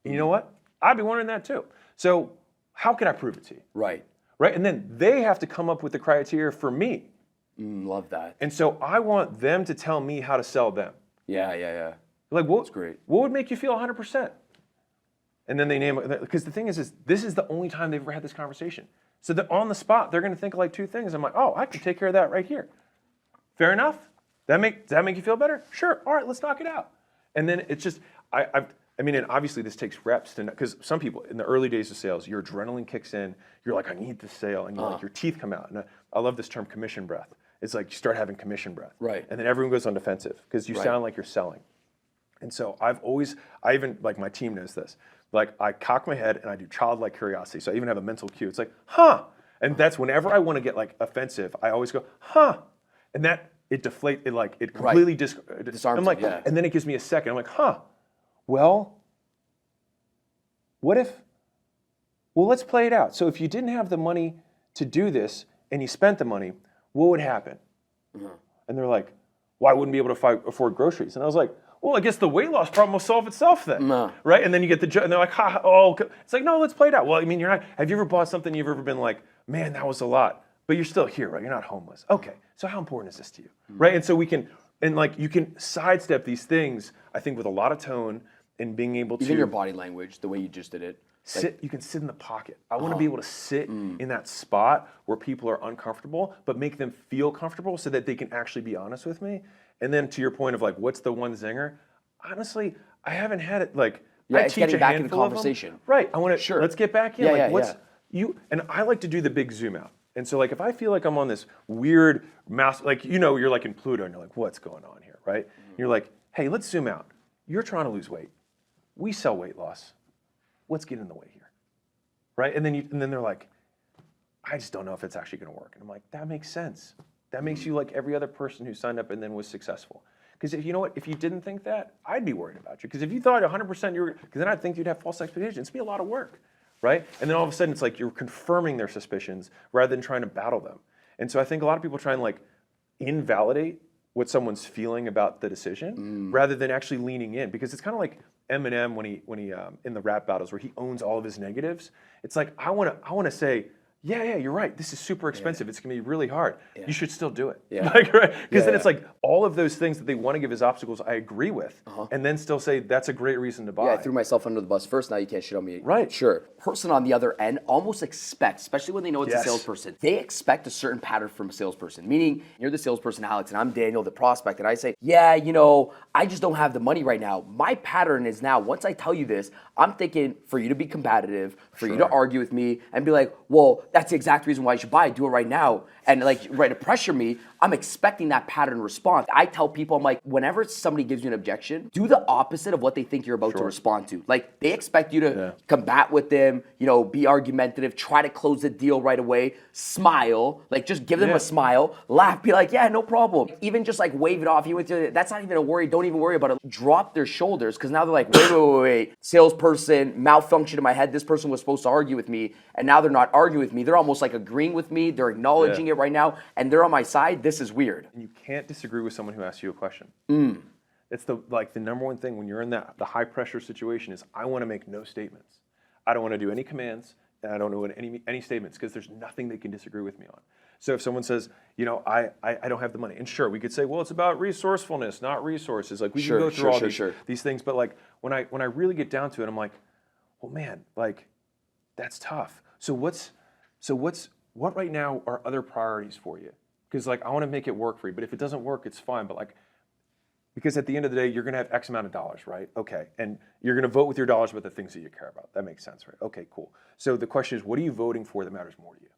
[SPEAKER 2] And you know what? I'd be wondering that too. So how can I prove it to you?
[SPEAKER 1] Right.
[SPEAKER 2] And then they have to come up with the criteria for me.
[SPEAKER 1] Love that.
[SPEAKER 2] And so I want them to tell me how to sell them.
[SPEAKER 1] Yeah.
[SPEAKER 2] Like,
[SPEAKER 1] That's great.
[SPEAKER 2] What would make you feel 100%? And then they name it, because the thing is this is the only time they've ever had this conversation. So that on the spot, they're going to think of like two things. I'm like, oh, I can take care of that right here. Fair enough? Does that make you feel better? Sure. All right, let's knock it out. And then it's just, I mean, and obviously this takes reps to, because some people in the early days of sales, your adrenaline kicks in. You're like, I need this sale, and you're like, your teeth come out. And I love this term, commission breath. It's like you start having commission breath.
[SPEAKER 1] Right.
[SPEAKER 2] And then everyone goes on defensive because you sound like you're selling. And so I even, like my team knows this, like I cock my head and I do childlike curiosity. So I even have a mental cue. It's like, huh. And that's whenever I want to get like offensive, I always go, huh. And that, it deflates, it completely
[SPEAKER 1] disarms
[SPEAKER 2] I'm like,
[SPEAKER 1] it, yeah.
[SPEAKER 2] And then it gives me a second. I'm like, huh. Well, let's play it out. So if you didn't have the money to do this and you spent the money, what would happen? And they're like, well, I wouldn't be able to afford groceries. And I was like, well, I guess the weight loss problem will solve itself then, right? And then you get and they're like, it's like, no, let's play it out. Well, I mean, have you ever bought something you've ever been like, man, that was a lot, but you're still here, right? You're not homeless. Okay, so how important is this to you, right? And so you can sidestep these things, I think, with a lot of tone and being able to.
[SPEAKER 1] Even your body language, the way you just did it.
[SPEAKER 2] You can sit in the pocket. I want to be able to sit in that spot where people are uncomfortable, but make them feel comfortable so that they can actually be honest with me. And then to your point of like, what's the one zinger? Honestly, I haven't had it like.
[SPEAKER 1] Yeah,
[SPEAKER 2] I
[SPEAKER 1] it's
[SPEAKER 2] teach
[SPEAKER 1] getting
[SPEAKER 2] a
[SPEAKER 1] back in the
[SPEAKER 2] handful of them.
[SPEAKER 1] conversation.
[SPEAKER 2] Right. I want to.
[SPEAKER 1] Sure.
[SPEAKER 2] Let's get back in. And I like to do the big zoom out. And so like if I feel like I'm on this weird mouse, like you're like in Pluto and you're like, what's going on here, right? You're like, hey, let's zoom out. You're trying to lose weight. We sell weight loss. What's getting in the way here? Right? And then they're like, I just don't know if it's actually going to work. And I'm like, that makes sense. That makes you like every other person who signed up and then was successful. Because if you know what, if you didn't think that, I'd be worried about you. Because if you thought 100% you were, because then I'd think you'd have false expectations. It'd be a lot of work, right? And then all of a sudden it's like you're confirming their suspicions rather than trying to battle them. And so I think a lot of people try and like invalidate what someone's feeling about the decision rather than actually leaning in. Because it's kind of like Eminem when he in the rap battles where he owns all of his negatives. It's like I want to say, yeah, you're right. This is super expensive. It's going to be really hard. You should still do it. Like, right? Because then it's like all of those things that they want to give as obstacles, I agree with, and then still say that's a great reason to buy.
[SPEAKER 1] Yeah, I threw myself under the bus first. Now you can't shit on me.
[SPEAKER 2] Right.
[SPEAKER 1] Sure. Person on the other end almost expects, especially when they know it's a salesperson, they expect a certain pattern from a salesperson. Meaning, you're the salesperson, Alex, and I'm Daniel, the prospect, and I say, yeah, I just don't have the money right now. My pattern is now, once I tell you this, I'm thinking for you to be combative, for you to argue with me, and be like, well, that's the exact reason why you should buy it. Do it right now. And like, to pressure me, I'm expecting that pattern response. I tell people, I'm like, whenever somebody gives you an objection, do the opposite of what they think you're about to respond to. Like, they expect you to combat with them, be argumentative, try to close the deal right away, smile, like just give them a smile, laugh, be like, yeah, no problem. Even just like wave it off. That's not even a worry. Don't even worry about it. Drop their shoulders, because now they're like, wait. Salesperson, malfunction in my head. This person was supposed to argue with me, and now they're not arguing with me. They're almost like agreeing with me. They're acknowledging it right now, and they're on my side. This is weird.
[SPEAKER 2] And you can't disagree with someone who asks you a question. It's the number one thing when you're in the high pressure situation is I want to make no statements. I don't want to do any commands, and I don't know any statements, because there's nothing they can disagree with me on. So if someone says, I don't have the money, and sure, we could say, well, it's about resourcefulness, not resources. Like we can go through all these things, but like when I really get down to it, I'm like, well, man, like that's tough. So what right now are other priorities for you? Because like I want to make it work for you, but if it doesn't work, it's fine. But like, because at the end of the day, you're going to have X amount of dollars, right? Okay, and you're going to vote with your dollars about the things that you care about. That makes sense, right? Okay, cool. So the question is, what are you voting for that matters more to you?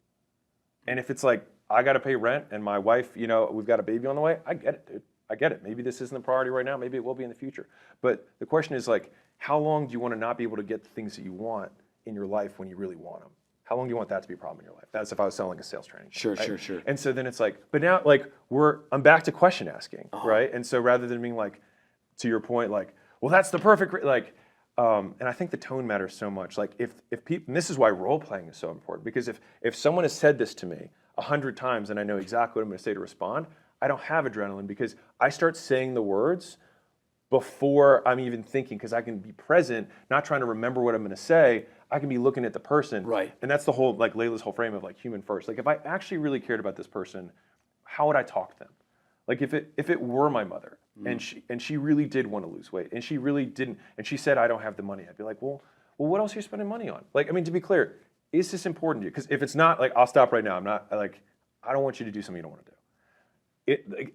[SPEAKER 2] And if it's like, I got to pay rent and my wife, we've got a baby on the way, I get it, dude. I get it. Maybe this isn't a priority right now. Maybe it will be in the future. But the question is like, how long do you want to not be able to get the things that you want in your life when you really want them? How long do you want that to be a problem in your life? That's if I was selling a sales training.
[SPEAKER 1] Sure,
[SPEAKER 2] right?
[SPEAKER 1] sure.
[SPEAKER 2] And so then it's like, but now like I'm back to question asking, right? And so rather than being like, to your point, like, well, that's the perfect, and I think the tone matters so much. Like if people, and this is why role playing is so important, because if someone has said this to me 100 times and I know exactly what I'm going to say to respond, I don't have adrenaline because I start saying the words before I'm even thinking, because I can be present, not trying to remember what I'm going to say. I can be looking at the person.
[SPEAKER 1] Right.
[SPEAKER 2] And that's the whole, like Layla's whole frame of like human first. Like if I actually really cared about this person, how would I talk to them? Like if it were my mother and she really did want to lose weight and she really didn't, and she said, I don't have the money, I'd be like, well, what else are you spending money on? Like, I mean, to be clear, is this important to you? Because if it's not, like, I'll stop right now. I'm not, like, I don't want you to do something you don't want to do.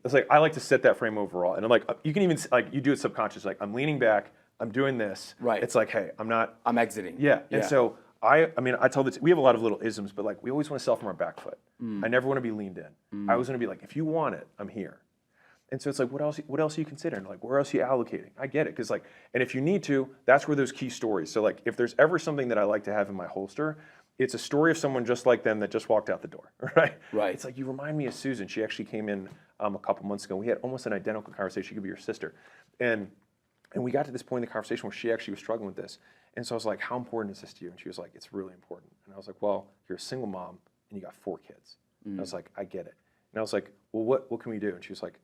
[SPEAKER 2] It's like, I like to set that frame overall. And I'm like, you can even, like, you do it subconscious. Like, I'm leaning back, I'm doing this.
[SPEAKER 1] Right.
[SPEAKER 2] It's like, hey,
[SPEAKER 1] I'm exiting.
[SPEAKER 2] Yeah. And so I mean, I tell this, we have a lot of little isms, but like, we always want to sell from our back foot. I never want to be leaned in. I always want to be like, if you want it, I'm here. And so it's like, what else are you considering? Like, where else are you allocating? I get it. Because like, and if you need to, that's where those key stories. So like, if there's ever something that I like to have in my holster, it's a story of someone just like them that just walked out the door, right?
[SPEAKER 1] Right.
[SPEAKER 2] It's like, you remind me of Susan. She actually came in a couple months ago. We had almost an identical conversation. She could be your sister. And we got to this point in the conversation where she actually was struggling with this. And so I was like, how important is this to you? And she was like, it's really important. And I was like, well, you're a single mom and you got 4 kids. And I was like, I get it. And I was like, well, what can we do? And she was like,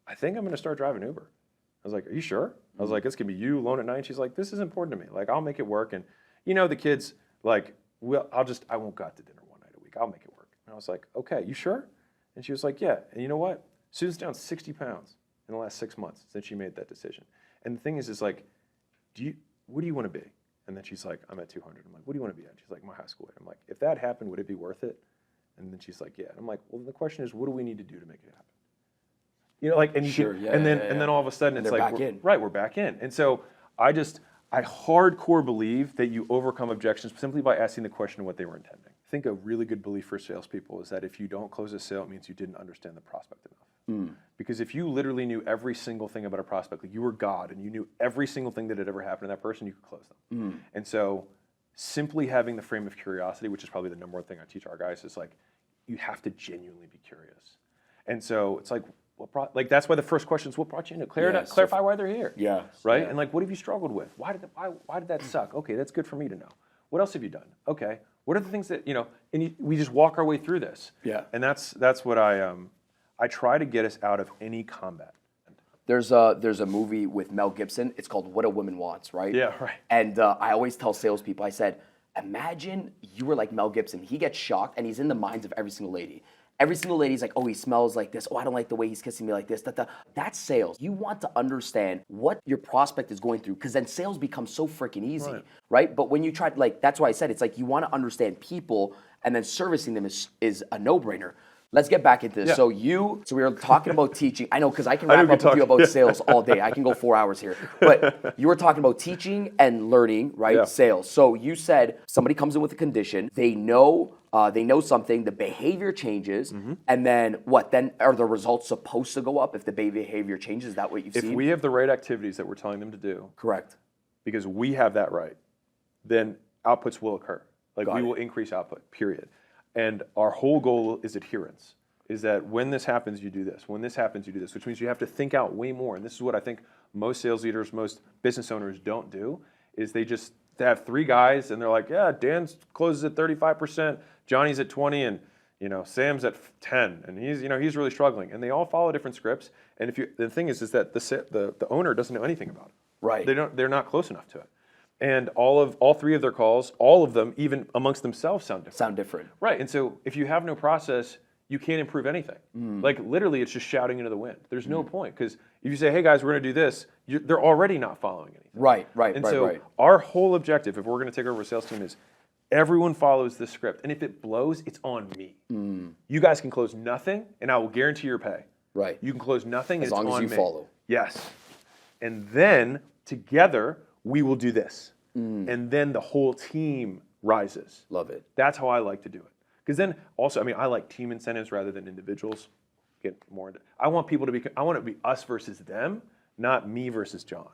[SPEAKER 2] I think I'm going to start driving Uber. I was like, are you sure? I was like, it's going to be you alone at night. And she's like, this is important to me. Like, I'll make it work. And you know, the kids, like, well, I won't go out to dinner one night a week. I'll make it work. And I was like, okay, you sure? And she was like, yeah. And you know what? Susan's down 60 pounds in the last 6 months since she made that decision. And the thing is like, what do you want to be? And then she's like, I'm at 200. I'm like, what do you want to be at? She's like, my high school weight. I'm like, if that happened, would it be worth it? And then she's like, yeah. And I'm like, well, the question is, what do we need to do to make it happen? You know, like, and then all of a sudden it's like, we're back in. And so I hardcore believe that you overcome objections simply by asking the question of what they were intending. I think a really good belief for salespeople is that if you don't close a sale, it means you didn't understand the prospect enough. Because if you literally knew every single thing about a prospect, like you were God and you knew every single thing that had ever happened to that person, you could close them. And so simply having the frame of curiosity, which is probably the number one thing I teach our guys, is like, you have to genuinely be curious. And so it's like, that's why the first question is, what brought you into it? Clarify why they're here.
[SPEAKER 1] Yeah.
[SPEAKER 2] Right? Yeah. And like, what have you struggled with? Why did that suck? Okay, that's good for me to know. What else have you done? Okay. What are the things that, and we just walk our way through this.
[SPEAKER 1] Yeah.
[SPEAKER 2] And that's what I try to get us out of any combat.
[SPEAKER 1] There's a movie with Mel Gibson. It's called What a Woman Wants, right?
[SPEAKER 2] Yeah, right.
[SPEAKER 1] And I always tell salespeople, I said, imagine you were like Mel Gibson. He gets shocked and he's in the minds of every single lady. Every single lady's like, oh, he smells like this. Oh, I don't like the way he's kissing me like this. That's sales. You want to understand what your prospect is going through, because then sales becomes so freaking easy, right? But when you try, like, that's why I said it's like you want to understand people, and then servicing them is a no-brainer. Let's get back into this. Yeah. So we were talking about teaching. I know, because I can wrap up with you about sales all day. I can go 4 hours here. But you were talking about teaching and learning, right? Yeah. Sales. So you said somebody comes in with a condition. They know something. The behavior changes, and then what? Then are the results supposed to go up if the behavior changes? Is that what you've seen?
[SPEAKER 2] If we have the right activities that we're telling them to do,
[SPEAKER 1] correct,
[SPEAKER 2] because we have that right, then outputs will occur. Like we will increase output. Period. And our whole goal is adherence, is that when this happens, you do this. When this happens, you do this, which means you have to think out way more. And this is what I think most sales leaders, most business owners don't do, is they have 3 guys and they're like, yeah, Dan closes at 35%, Johnny's at 20, and Sam's at 10, and he's really struggling. And they all follow different scripts. And the thing is that the owner doesn't know anything about it.
[SPEAKER 1] Right.
[SPEAKER 2] They're not close enough to it. And all 3 of their calls, all of them, even amongst themselves, sound different. Right. And so if you have no process, you can't improve anything. Like literally, it's just shouting into the wind. There's no point, because if you say, hey guys, we're going to do this, they're already not following anything.
[SPEAKER 1] Right.
[SPEAKER 2] And so our whole objective, if we're going to take over a sales team, is everyone follows this script. And if it blows, it's on me. You guys can close nothing, and I will guarantee your pay.
[SPEAKER 1] Right.
[SPEAKER 2] You can close nothing,
[SPEAKER 1] as long as you follow.
[SPEAKER 2] Yes. And then together, we will do this. And then the whole team rises.
[SPEAKER 1] Love it.
[SPEAKER 2] That's how I like to do it. Because then also, I like team incentives rather than individuals. Get more into, I want it to be us versus them, not me versus John.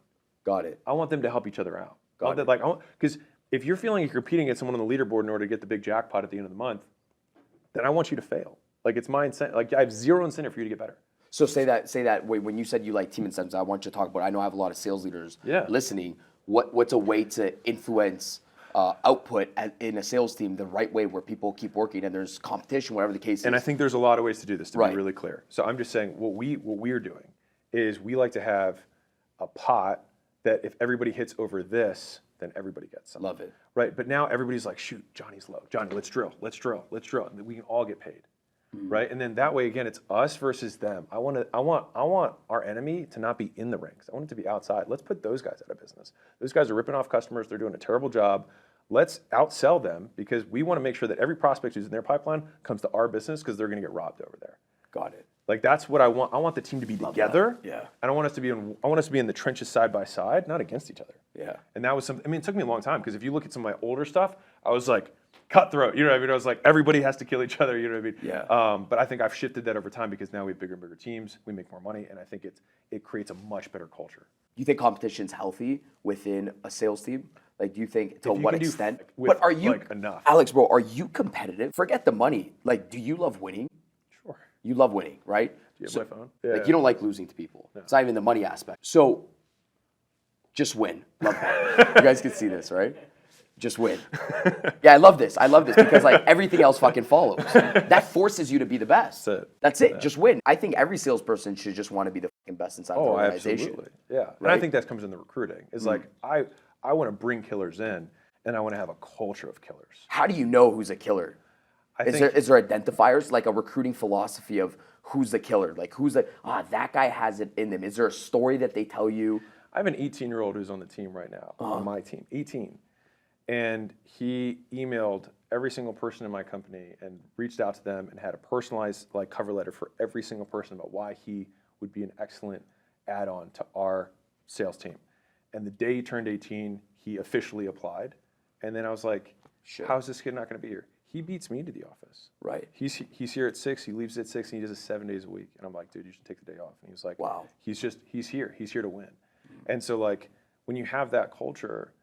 [SPEAKER 1] Got it.
[SPEAKER 2] I want them to help each other out. Because if you're feeling you're competing against someone on the leaderboard in order to get the big jackpot at the end of the month, then I want you to fail. Like it's my incentive. Like I have zero incentive for you to get better.
[SPEAKER 1] So say that when you said you like team incentives, I want you to talk about. I know I have a lot of sales leaders listening. What's a way to influence output in a sales team the right way where people keep working and there's competition, whatever the case is?
[SPEAKER 2] And I think there's a lot of ways to do this, to be really clear. So I'm just saying what we're doing is we like to have a pot that if everybody hits over this, then everybody gets some.
[SPEAKER 1] Love it.
[SPEAKER 2] Right, but now everybody's like, shoot, Johnny's low. Johnny, let's drill, and we can all get paid. Right, and then that way again, it's us versus them. I want our enemy to not be in the ranks. I want it to be outside. Let's put those guys out of business. Those guys are ripping off customers. They're doing a terrible job. Let's outsell them because we want to make sure that every prospect who's in their pipeline comes to our business because they're going to get robbed over there.
[SPEAKER 1] Got it.
[SPEAKER 2] Like that's what I want. I want the team to be together.
[SPEAKER 1] That. Yeah.
[SPEAKER 2] I don't want us to be I want us to be in the trenches side by side, not against each other.
[SPEAKER 1] Yeah.
[SPEAKER 2] And that was something. I mean, it took me a long time because if you look at some of my older stuff, I was like cutthroat. You know what I mean? I was like everybody has to kill each other. You know what I mean?
[SPEAKER 1] Yeah.
[SPEAKER 2] But I think I've shifted that over time because now we have bigger and bigger teams. We make more money, and I think it creates a much better culture.
[SPEAKER 1] Do you think competition's healthy within a sales team? Like, do you think to
[SPEAKER 2] If you
[SPEAKER 1] what
[SPEAKER 2] can do
[SPEAKER 1] extent?
[SPEAKER 2] with,
[SPEAKER 1] But are you
[SPEAKER 2] like, enough?
[SPEAKER 1] Alex, bro? Are you competitive? Forget the money. Like, do you love winning?
[SPEAKER 2] Sure.
[SPEAKER 1] You love winning, right?
[SPEAKER 2] Do you have my phone?
[SPEAKER 1] Like you don't like losing to people. No. It's not even the money aspect. So just win. Love that. You guys can see this, right? Just win. Yeah, I love this. I love this because like everything else fucking follows. That forces you to be the best. That's it. Just win. I think every salesperson should just want to be the fucking best inside the organization.
[SPEAKER 2] Absolutely. Yeah.
[SPEAKER 1] Right?
[SPEAKER 2] And I think that comes in the recruiting. It's like I want to bring killers in and I want to have a culture of killers.
[SPEAKER 1] How do you know who's a killer? Is there identifiers, like a recruiting philosophy of who's the killer? Like who's that guy has it in them. Is there a story that they tell you?
[SPEAKER 2] I have an 18-year-old who's on the team right now, on my team, 18. And he emailed every single person in my company and reached out to them and had a personalized like cover letter for every single person about why he would be an excellent add-on to our sales team. And the day he turned 18, he officially applied. And then I was like, how's this kid not going to be here? He beats me to the office.
[SPEAKER 1] Right.
[SPEAKER 2] He's here at 6. He leaves at 6, and he does it 7 days a week. And I'm like, dude, you should take the day off. And he was like,
[SPEAKER 1] wow.
[SPEAKER 2] He's here. He's here to win. And so like when you have that culture,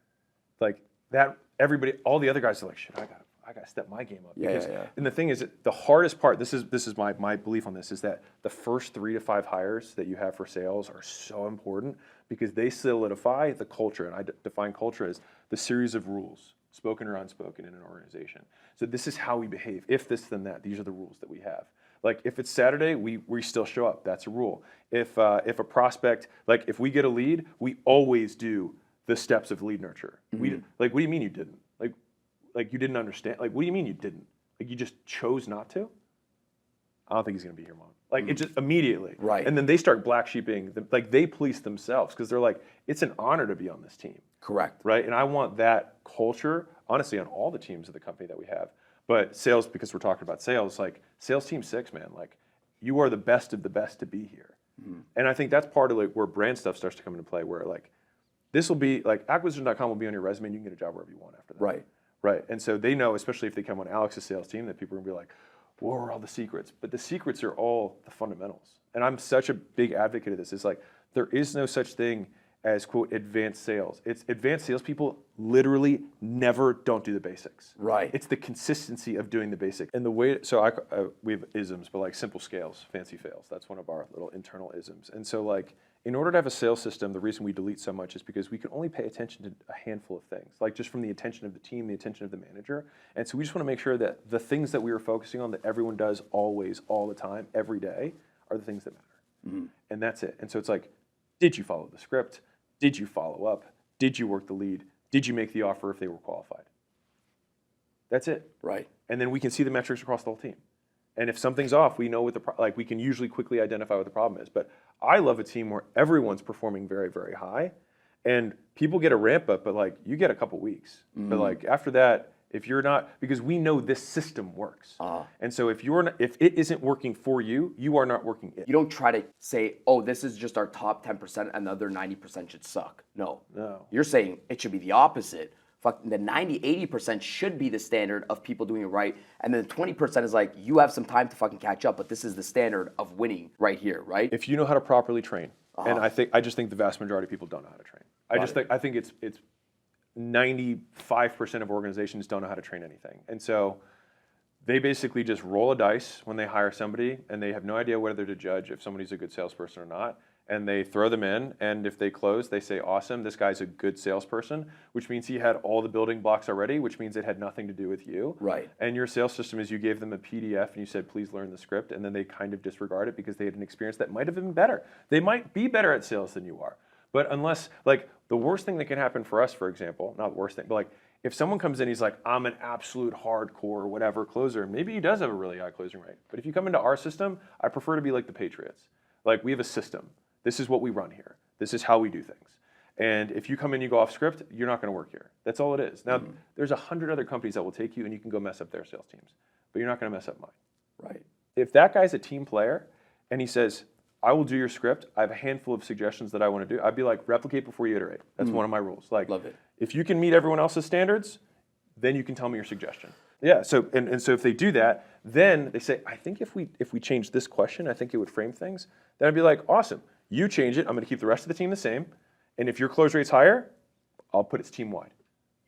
[SPEAKER 2] like that, everybody, all the other guys are like, shit, I got to step my game up.
[SPEAKER 1] Yeah.
[SPEAKER 2] And the thing is, the hardest part, this is my belief on this, is that the first 3 to 5 hires that you have for sales are so important because they solidify the culture. And I define culture as the series of rules, spoken or unspoken, in an organization. So this is how we behave. If this, then that. These are the rules that we have. Like if it's Saturday, we still show up. That's a rule. If a prospect, like if we get a lead, we always do the steps of lead nurture. We like, what do you mean you didn't? Like you didn't understand? Like what do you mean you didn't? Like you just chose not to? I don't think he's gonna be here, Mom. Like it just immediately.
[SPEAKER 1] Right.
[SPEAKER 2] And then they start black sheeping. Like they police themselves because they're like, it's an honor to be on this team.
[SPEAKER 1] Correct.
[SPEAKER 2] Right. And I want that culture, honestly, on all the teams of the company that we have. But sales, because we're talking about sales, like sales team 6, man, like you are the best of the best to be here. And I think that's part of like where brand stuff starts to come into play, where like this will be like acquisition.com will be on your resume and you can get a job wherever you want after that. Right. And so they know, especially if they come on Alex's sales team, that people are gonna be like, what are all the secrets? But the secrets are all the fundamentals. And I'm such a big advocate of this. It's like there is no such thing as, quote, advanced sales. It's advanced salespeople literally never don't do the basics.
[SPEAKER 1] Right.
[SPEAKER 2] It's the consistency of doing the basics. And the way, so we have isms, but like simple scales, fancy fails. That's one of our little internal isms. And so like, in order to have a sales system, the reason we delete so much is because we can only pay attention to a handful of things, like just from the attention of the team, the attention of the manager. And so we just want to make sure that the things that we are focusing on, that everyone does always, all the time, every day, are the things that matter. And that's it. And so it's like, did you follow the script? Did you follow up? Did you work the lead? Did you make the offer if they were qualified? That's it.
[SPEAKER 1] Right.
[SPEAKER 2] And then we can see the metrics across the whole team. And if something's off, we know what we can usually quickly identify what the problem is. But I love a team where everyone's performing very, very high, and people get a ramp up, but like you get a couple weeks. But like after that, if you're not, because we know this system works. And so if it isn't working for you, you are not working it.
[SPEAKER 1] You don't try to say, oh, this is just our top 10% and the other 90% should suck. No. You're saying it should be the opposite. The 90, 80% should be the standard of people doing it right. And then the 20% is like, you have some time to fucking catch up, but this is the standard of winning right here, right?
[SPEAKER 2] If you know how to properly train, and I just think the vast majority of people don't know how to train. I think it's 95% of organizations don't know how to train anything. And so they basically just roll a dice when they hire somebody, and they have no idea whether to judge if somebody's a good salesperson or not. And they throw them in, and if they close, they say, awesome, this guy's a good salesperson, which means he had all the building blocks already, which means it had nothing to do with you.
[SPEAKER 1] Right.
[SPEAKER 2] And your sales system is you gave them a PDF and you said, please learn the script, and then they kind of disregard it because they had an experience that might have been better. They might be better at sales than you are. But unless, like, the worst thing that can happen for us, for example, not the worst thing, but like, if someone comes in, he's like, I'm an absolute hardcore whatever closer, maybe he does have a really high closing rate. But if you come into our system, I prefer to be like the Patriots. Like, we have a system. This is what we run here. This is how we do things. And if you come in, you go off script, you're not going to work here. That's all it is. Now, there's 100 other companies that will take you, and you can go mess up their sales teams. But you're not going to mess up mine.
[SPEAKER 1] Right.
[SPEAKER 2] If that guy's a team player, and he says, I will do your script, I have a handful of suggestions that I want to do, I'd be like, replicate before you iterate. That's one of my rules. Like,
[SPEAKER 1] love it.
[SPEAKER 2] If you can meet everyone else's standards, then you can tell me your suggestion. Yeah, so and so if they do that, then they say, I think if we change this question, I think it would frame things. Then I'd be like, awesome. You change it, I'm going to keep the rest of the team the same, and if your close rate's higher, I'll put it team-wide.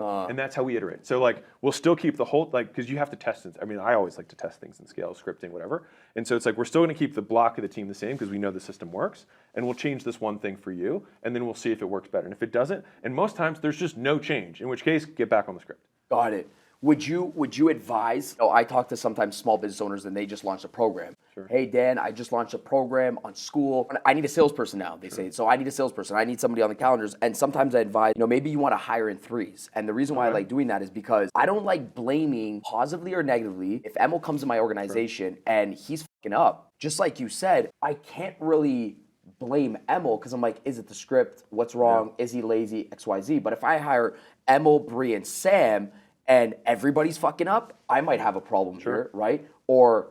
[SPEAKER 2] And that's how we iterate. So like, we'll still keep the whole, like, because you have to test it. I mean, I always like to test things in scale, scripting, whatever. And so it's like, we're still going to keep the block of the team the same because we know the system works, and we'll change this one thing for you, and then we'll see if it works better. And if it doesn't, and most times there's just no change, in which case, get back on the script.
[SPEAKER 1] Got it. Would you advise, I talk to sometimes small business owners and they just launched a program. Sure. Hey, Dan, I just launched a program on school. I need a salesperson now, they say. So I need a salesperson. I need somebody on the calendars. And sometimes I advise, maybe you want to hire in threes. And the reason why I like doing that is because I don't like blaming positively or negatively. If Emil comes to my organization and he's fucking up, just like you said, I can't really blame Emil because I'm like, is it the script? What's wrong? Is he lazy? XYZ. But if I hire Emil, Bree, and Sam, and everybody's fucking up, I might have a problem here, right? Or,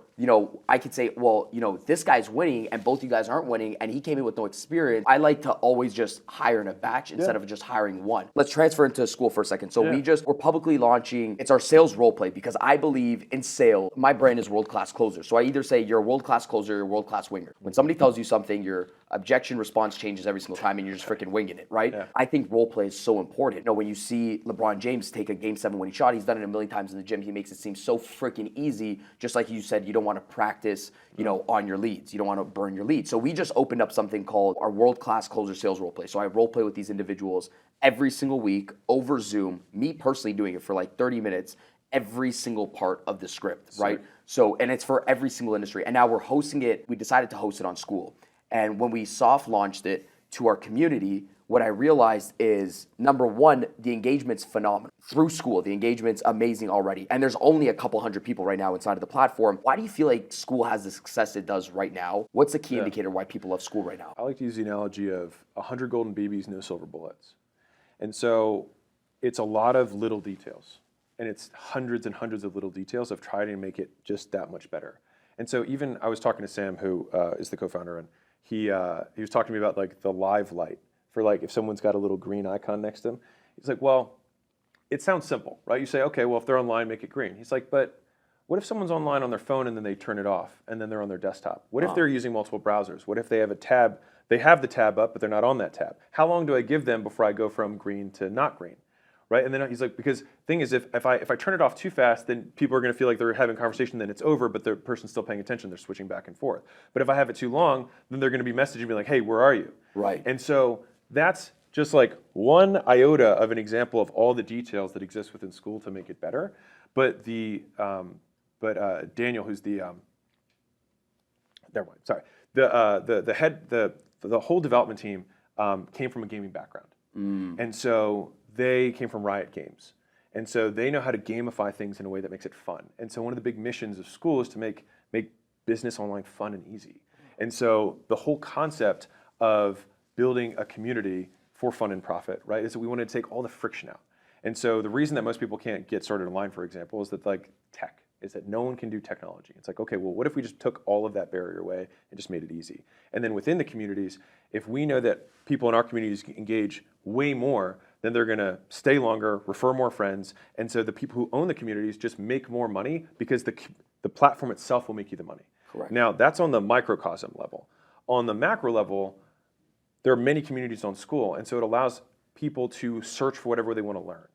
[SPEAKER 1] I could say, well, this guy's winning and both you guys aren't winning and he came in with no experience. I like to always just hire in a batch instead of just hiring one. Let's transfer into school for a second. So we're publicly launching, it's our sales role play because I believe in sales. My brand is world-class closer. So I either say you're a world-class closer, you're a world-class winger. When somebody tells you something, your objection response changes every single time and you're just freaking winging it, right? Yeah. I think role play is so important. When you see LeBron James take a Game 7 winning shot, he's done it a million times in the gym. He makes it seem so freaking easy. Just like you said, you don't want to practice, on your leads. You don't want to burn your leads. So we just opened up something called our world-class closer sales role play. So I role play with these individuals every single week over Zoom, me personally doing it for like 30 minutes, every single part of the script, right? So, and it's for every single industry. And now we're hosting it. We decided to host it on school. And when we soft launched it to our community, what I realized is, number one, the engagement's phenomenal. Through school, the engagement's amazing already. And there's only a couple hundred people right now inside of the platform. Why do you feel like school has the success it does right now? What's the key indicator why people love school right now?
[SPEAKER 2] I like to use the analogy of 100 golden babies, no silver bullets. And so it's a lot of little details. And it's hundreds and hundreds of little details of trying to make it just that much better. And so even I was talking to Sam, who is the co-founder, and he was talking to me about like the live light. For like if someone's got a little green icon next to them. He's like, well, it sounds simple, right? You say, okay, well, if they're online, make it green. He's like, but what if someone's online on their phone and then they turn it off and then they're on their desktop? What if they're using multiple browsers? What if they have a tab, they have the tab up, but they're not on that tab? How long do I give them before I go from green to not green? Right? And then he's like, because the thing is, if I turn it off too fast, then people are going to feel like they're having a conversation, then it's over, but the person's still paying attention, they're switching back and forth. But if I have it too long, then they're going to be messaging me like, hey, where are you?
[SPEAKER 1] Right.
[SPEAKER 2] And so that's just like one iota of an example of all the details that exist within school to make it better. But Daniel, who's the never mind, sorry, the whole development team came from a gaming background, and so they came from Riot Games, and so they know how to gamify things in a way that makes it fun. And so one of the big missions of school is to make business online fun and easy. And so the whole concept of building a community for fun and profit, right, is that we want to take all the friction out. And so the reason that most people can't get started online, for example, is that like tech, is that no one can do technology. It's like, okay, well, what if we just took all of that barrier away and just made it easy? And then within the communities, if we know that people in our communities engage way more, then they're going to stay longer, refer more friends, and so the people who own the communities just make more money because the platform itself will make you the money.
[SPEAKER 1] Correct.
[SPEAKER 2] Now, that's on the microcosm level. On the macro level, there are many communities on school, and so it allows people to search for whatever they want to learn.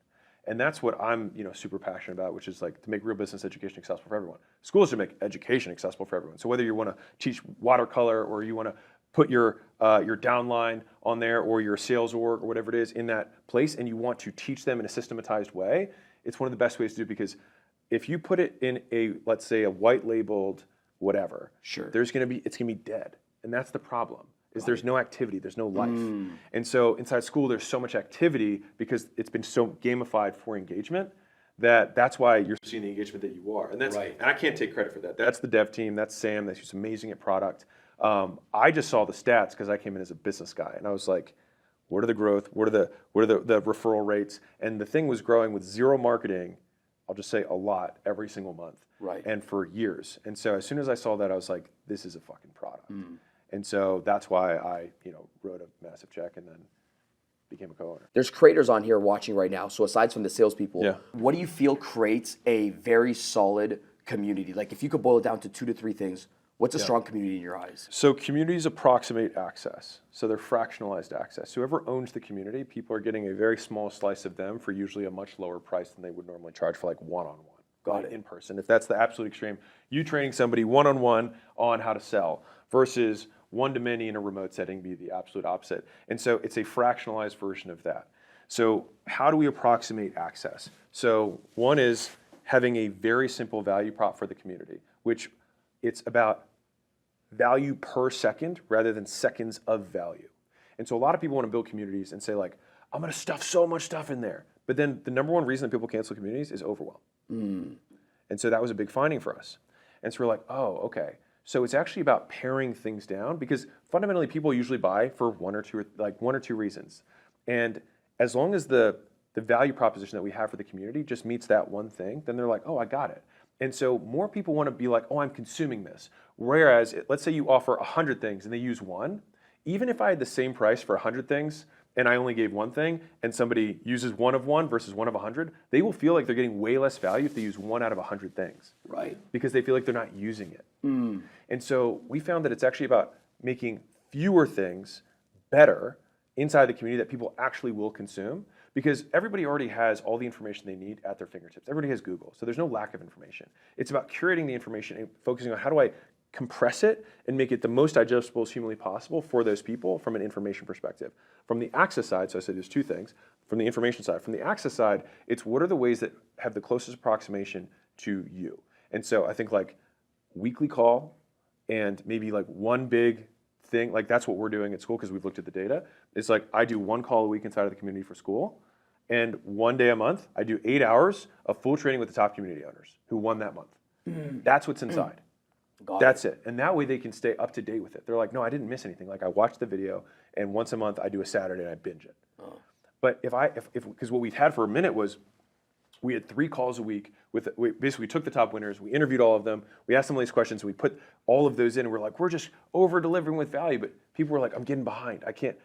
[SPEAKER 2] And that's what I'm, super passionate about, which is like to make real business education accessible for everyone. Schools should make education accessible for everyone. So whether you want to teach watercolor or you want to put your downline on there or your sales org or whatever it is in that place, and you want to teach them in a systematized way, it's one of the best ways to do it, because if you put it in a, let's say, a white labeled whatever,
[SPEAKER 1] Sure.
[SPEAKER 2] it's gonna be dead. And that's the problem. There's no activity, there's no life. And so inside school, there's so much activity because it's been so gamified for engagement that's why you're seeing the engagement that you are. And and I can't take credit for that. That's the dev team, that's Sam, that's just amazing at product. I just saw the stats because I came in as a business guy, and I was like, what are the growth? What are the referral rates? And the thing was growing with zero marketing, I'll just say a lot, every single month.
[SPEAKER 1] Right.
[SPEAKER 2] And for years. And so as soon as I saw that, I was like, this is a fucking product. And so that's why I, wrote a massive check and then became a co-owner.
[SPEAKER 1] There's creators on here watching right now. So aside from the salespeople, what do you feel creates a very solid community? Like if you could boil it down to 2 to 3 things, what's a strong community in your eyes?
[SPEAKER 2] So communities approximate access. So they're fractionalized access. So whoever owns the community, people are getting a very small slice of them for usually a much lower price than they would normally charge for like one-on-one.
[SPEAKER 1] Got it.
[SPEAKER 2] In person. If that's the absolute extreme, you training somebody one-on-one on how to sell versus one-to-many in a remote setting be the absolute opposite. And so it's a fractionalized version of that. So how do we approximate access? So one is having a very simple value prop for the community, which it's about value per second rather than seconds of value. And so a lot of people want to build communities and say like, I'm going to stuff so much stuff in there. But then the number one reason that people cancel communities is overwhelm. And so that was a big finding for us. And so we're like, oh, okay. So it's actually about paring things down, because fundamentally people usually buy for one or two reasons. And as long as the value proposition that we have for the community just meets that one thing, then they're like, oh, I got it. And so more people want to be like, oh, I'm consuming this. Whereas, let's say you offer 100 things and they use one, even if I had the same price for 100 things and I only gave one thing and somebody uses one of one versus one of 100, they will feel like they're getting way less value if they use one out of 100 things.
[SPEAKER 1] Right.
[SPEAKER 2] Because they feel like they're not using it. And so we found that it's actually about making fewer things better inside the community that people actually will consume, because everybody already has all the information they need at their fingertips. Everybody has Google, so there's no lack of information. It's about curating the information and focusing on how do I compress it and make it the most digestible as humanly possible for those people from an information perspective. From the access side, so I said there's 2 things. From the information side, from the access side, it's what are the ways that have the closest approximation to you. And so I think like weekly call and maybe like one big thing, like that's what we're doing at school because we've looked at the data. It's like I do 1 call a week inside of the community for school, and 1 day a month I do 8 hours of full training with the top community owners who won that month. That's what's inside. That's it. And that way they can stay up to date with it. They're like, no, I didn't miss anything. Like I watched the video, and once a month I do a Saturday and I binge it. But because what we've had for a minute was we had 3 calls a week we took the top winners, we interviewed all of them, we asked them all these questions, we put all of those in, and we're like, we're just over delivering with value. But people were like, I'm getting behind. I can't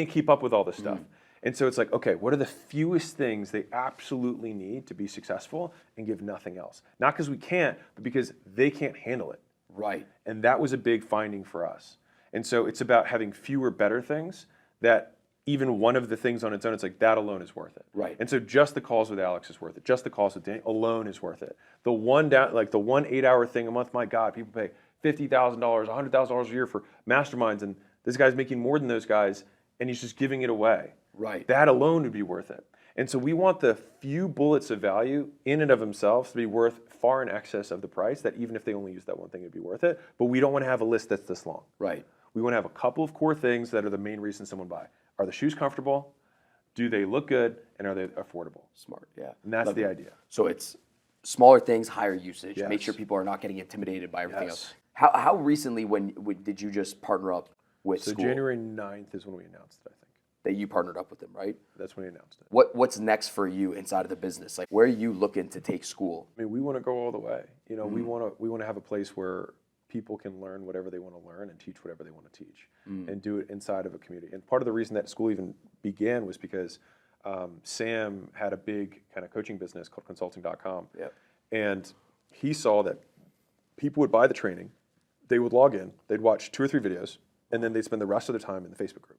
[SPEAKER 2] keep up with all this stuff. And so it's like, okay, what are the fewest things they absolutely need to be successful and give nothing else? Not because we can't, but because they can't handle it.
[SPEAKER 1] Right.
[SPEAKER 2] And that was a big finding for us. And so it's about having fewer better things that even one of the things on its own, it's like that alone is worth it.
[SPEAKER 1] Right.
[SPEAKER 2] And so just the calls with Alex is worth it. Just the calls with Danny alone is worth it. The one 8-hour thing a month, my God, people pay $50,000, $100,000 a year for masterminds, and this guy's making more than those guys, and he's just giving it away.
[SPEAKER 1] Right.
[SPEAKER 2] That alone would be worth it. And so we want the few bullets of value in and of themselves to be worth far in excess of the price, that even if they only use that one thing, it'd be worth it. But we don't want to have a list that's this long.
[SPEAKER 1] Right.
[SPEAKER 2] We want to have a couple of core things that are the main reason someone buy. Are the shoes comfortable? Do they look good? And are they affordable?
[SPEAKER 1] Smart, yeah.
[SPEAKER 2] And that's the idea.
[SPEAKER 1] So it's smaller things, higher usage.
[SPEAKER 2] Yes.
[SPEAKER 1] Make sure people are not getting intimidated by everything
[SPEAKER 2] Yes.
[SPEAKER 1] else. How recently did you just partner up with
[SPEAKER 2] So
[SPEAKER 1] school?
[SPEAKER 2] January 9th is when we announced it, I think.
[SPEAKER 1] That you partnered up with them, right?
[SPEAKER 2] That's when we announced it.
[SPEAKER 1] What's next for you inside of the business? Like, where are you looking to take school?
[SPEAKER 2] I mean, we want to go all the way. We want to have a place where people can learn whatever they want to learn and teach whatever they want to teach, and do it inside of a community. And part of the reason that school even began was because Sam had a big kind of coaching business called consulting.com.
[SPEAKER 1] Yep.
[SPEAKER 2] And he saw that people would buy the training, they would log in, they'd watch 2 or 3 videos, and then they'd spend the rest of their time in the Facebook group.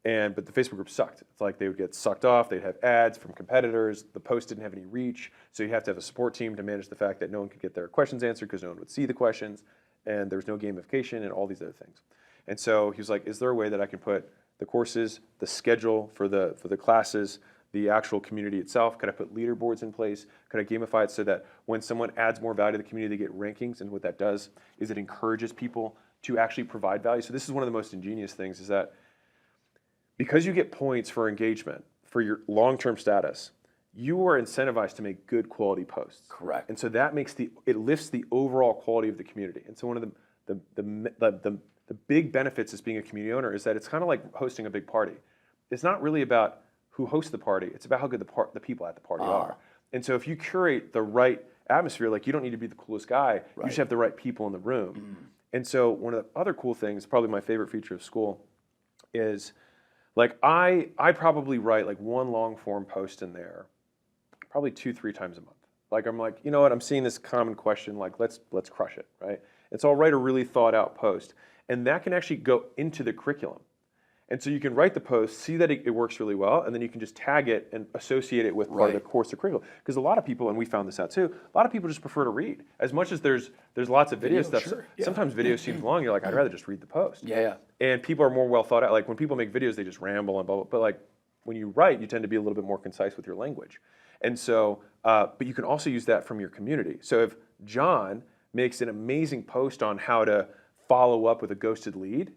[SPEAKER 2] But the Facebook group sucked. It's like they would get sucked off. They'd have ads from competitors. The post didn't have any reach. So you have to have a support team to manage the fact that no one could get their questions answered because no one would see the questions. And there was no gamification and all these other things. And so he was like, is there a way that I can put the courses, the schedule for the classes, the actual community itself? Could I put leaderboards in place? Could I gamify it so that when someone adds more value to the community, they get rankings? And what that does is it encourages people to actually provide value. So this is one of the most ingenious things, is that because you get points for engagement, for your long-term status, you are incentivized to make good quality posts.
[SPEAKER 1] Correct.
[SPEAKER 2] And so that makes it lifts the overall quality of the community. And so one of the big benefits as being a community owner is that it's kind of like hosting a big party. It's not really about who hosts the party, it's about how good the people at the party are. And so if you curate the right atmosphere, like you don't need to be the coolest guy, you just have the right people in the room. And so one of the other cool things, probably my favorite feature of school, is like I probably write like one long form post in there, probably 2-3 times a month. Like I'm like, you know what, I'm seeing this common question, like let's crush it, right? And so I'll write a really thought out post, and that can actually go into the curriculum. And so you can write the post, see that it works really well, and then you can just tag it and associate it with part of the course or curriculum. Because a lot of people, and we found this out too, a lot of people just prefer to read. As much as there's lots of video stuff, sometimes video seems long, you're like, I'd rather just read the post. And people are more well thought out. Like when people make videos, they just ramble and blah, blah, but like when you write, you tend to be a little bit more concise with your language. And so, but you can also use that from your community. So if John makes an amazing post on how to follow up with a ghosted lead,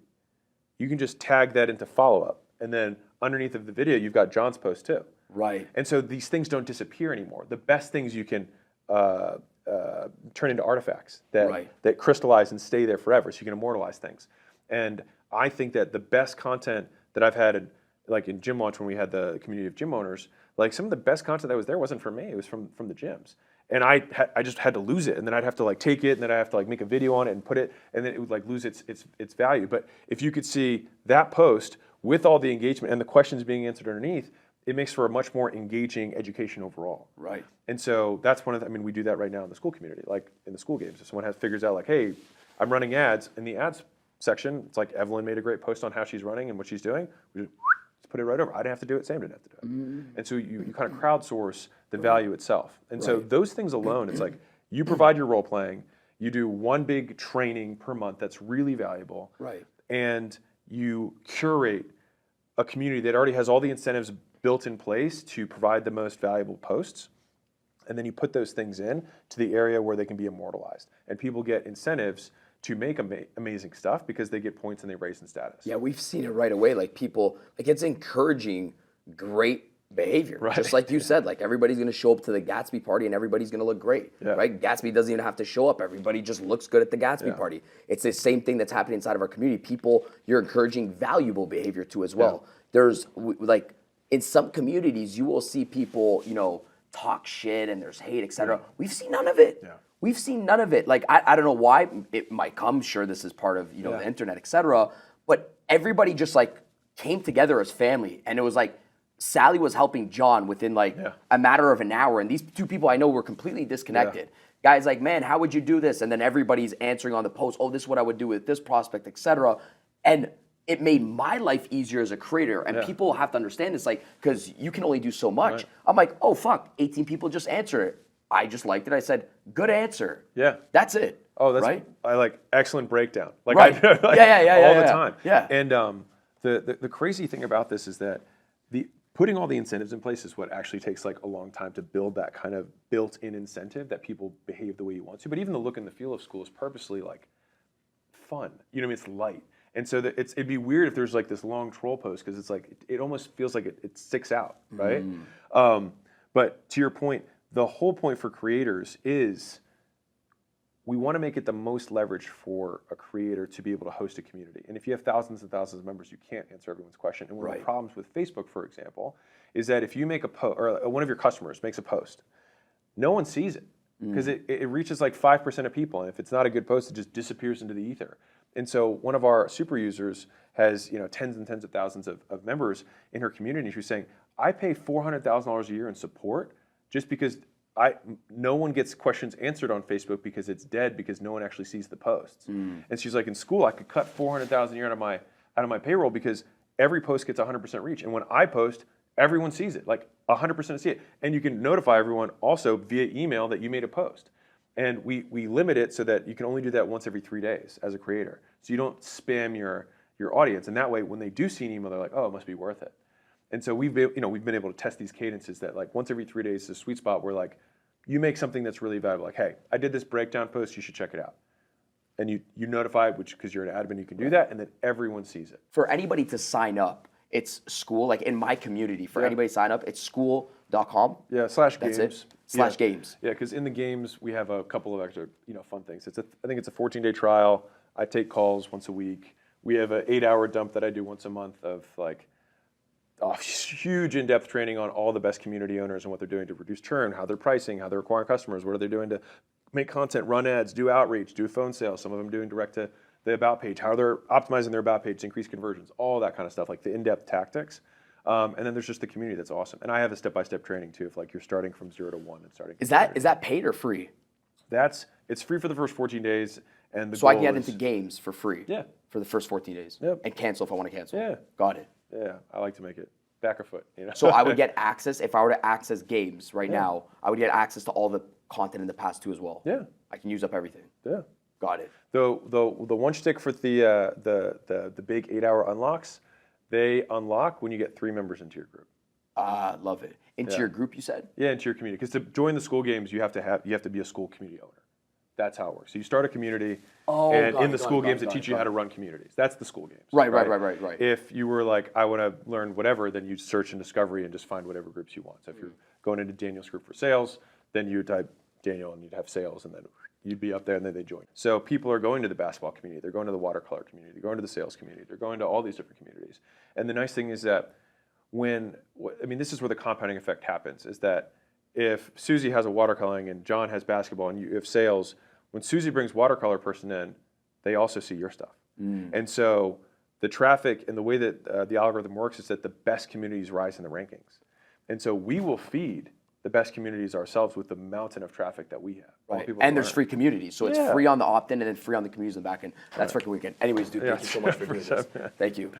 [SPEAKER 2] you can just tag that into follow-up. And then underneath of the video, you've got John's post too.
[SPEAKER 1] Right.
[SPEAKER 2] And so these things don't disappear anymore. The best things you can turn into artifacts that crystallize and stay there forever, so you can immortalize things. And I think that the best content that I've had, like in Gym Launch when we had the community of gym owners, like some of the best content that was there wasn't from me, it was from the gyms. And I just had to lose it, and then I'd have to like take it, and then I have to like make a video on it and put it, and then it would like lose its value. But if you could see that post with all the engagement and the questions being answered underneath, it makes for a much more engaging education overall.
[SPEAKER 1] Right.
[SPEAKER 2] And so that's one of the, I mean, we do that right now in the school community, like in the school games. If someone figures out like, hey, I'm running ads, in the ads section, it's like Evelyn made a great post on how she's running and what she's doing. We just put it right over. I didn't have to do it, Sam didn't have to do it. And so you kind of crowdsource the value itself. And so those things alone, it's like you provide your role playing, you do one big training per month that's really valuable, and you curate a community that already has all the incentives built in place to provide the most valuable posts, and then you put those things in to the area where they can be immortalized. And people get incentives to make amazing stuff because they get points and they raise in status.
[SPEAKER 1] Yeah, we've seen it right away. Like people, like it's encouraging great behavior. Just like you said, like everybody's going to show up to the Gatsby party and everybody's going to look great, right? Gatsby doesn't even have to show up. Everybody just looks good at the Gatsby party. It's the same thing that's happening inside of our community. People, you're encouraging valuable behavior too as well. There's like, in some communities, you will see people, you know, talk shit and there's hate, etc. We've seen none of it. We've seen none of it. Like, I don't know why it might come. Sure, this is part of, you know, the internet, etc. But everybody just like came together as family. And it was like, Sally was helping John within like a matter of an hour. And these two people I know were completely disconnected. Guys like, man, how would you do this? And then everybody's answering on the post, oh, this is what I would do with this prospect, etc. And it made my life easier as a creator. And people have to understand this, like, because you can only do so much. I'm like, oh, fuck, 18 people just answered it. I just liked it. I said, good answer. That's it.
[SPEAKER 2] Oh, that's
[SPEAKER 1] right.
[SPEAKER 2] I like excellent breakdown. Like,
[SPEAKER 1] right.
[SPEAKER 2] all the time.
[SPEAKER 1] And
[SPEAKER 2] the crazy thing about this is that putting all the incentives in place is what actually takes like a long time to build that kind of built-in incentive that people behave the way you want to. But even the look and the feel of school is purposely like fun. You know what I mean? It's light. And so it'd be weird if there's like this long troll post because it's like it almost feels like it sticks out, right? But to your point, the whole point for creators is we want to make it the most leverage for a creator to be able to host a community. And if you have thousands and thousands of members, you can't answer everyone's question. And one of the problems with Facebook, for example, is that if you make a post, or one of your customers makes a post, no one sees it because it reaches like 5% of people. And if it's not a good post, it just disappears into the ether. And so one of our super users has, you know, tens and tens of thousands of members in her community. She's saying, I pay $400,000 a year in support just because no one gets questions answered on Facebook because it's dead because no one actually sees the posts. And she's like, in school, I could cut $400,000 a year out of my payroll because every post gets 100% reach. And when I post, everyone sees it, like 100% see it. And you can notify everyone also via email that you made a post. And we limit it so that you can only do that once every 3 days as a creator. So you don't spam your audience. And that way, when they do see an email, they're like, oh, it must be worth it. And so we've been able to test these cadences that like once every 3 days is a sweet spot where like you make something that's really valuable. Like, hey, I did this breakdown post, you should check it out. And you notify, which because you're an admin, you can do that, and then everyone sees it.
[SPEAKER 1] For anybody to sign up, it's school, like in my community, for anybody to sign up, it's school.com.
[SPEAKER 2] Yeah, /games.
[SPEAKER 1] That's it. /games.
[SPEAKER 2] Yeah, because in the games, we have a couple of extra fun things. I think it's a 14-day trial. I take calls once a week. We have an 8-hour dump that I do once a month of like huge in-depth training on all the best community owners and what they're doing to reduce churn, how they're pricing, how they're acquiring customers, what are they doing to make content, run ads, do outreach, do phone sales, some of them doing direct to the About page, how they're optimizing their About page to increase conversions, all that kind of stuff, like the in-depth tactics. And then there's just the community that's awesome. And I have a step-by-step training too, if like you're starting from 0 to 1 and starting.
[SPEAKER 1] Is that paid or free?
[SPEAKER 2] It's free for the first 14 days. And
[SPEAKER 1] so I can get into games for free.
[SPEAKER 2] Yeah.
[SPEAKER 1] For the first 14 days.
[SPEAKER 2] Yep.
[SPEAKER 1] And cancel if I want to cancel.
[SPEAKER 2] Yeah.
[SPEAKER 1] Got it.
[SPEAKER 2] Yeah, I like to make it back a foot.
[SPEAKER 1] So I would get access, if I were to access games right now, I would get access to all the content in the past too as well.
[SPEAKER 2] Yeah.
[SPEAKER 1] I can use up everything.
[SPEAKER 2] Yeah.
[SPEAKER 1] Got it.
[SPEAKER 2] The one stick for the big 8-hour unlocks, they unlock when you get 3 members into your group.
[SPEAKER 1] Love it. Into your group, you said?
[SPEAKER 2] Yeah, into your community. Because to join the school games, you have to be a school community owner. That's how it works. So you start a community, and in the school games, they teach you how to run communities. That's the school games.
[SPEAKER 1] Right.
[SPEAKER 2] If you were like, I want to learn whatever, then you search in Discovery and just find whatever groups you want. So if you're going into Daniel's group for sales, then you type Daniel and you'd have sales, and then you'd be up there, and then they join. So people are going to the basketball community, they're going to the watercolor community, they're going to the sales community, they're going to all these different communities. And the nice thing is that this is where the compounding effect happens, is that if Susie has a watercoloring and John has basketball and you have sales, when Susie brings watercolor person in, they also see your stuff. And so the traffic and the way that the algorithm works is that the best communities rise in the rankings. And so we will feed the best communities ourselves with the mountain of traffic that we have.
[SPEAKER 1] Right. And there's free communities. So it's free on the opt-in and then free on the communities in the back end. That's freaking weekend. Anyways, dude, thank you so much for doing this. Thank you.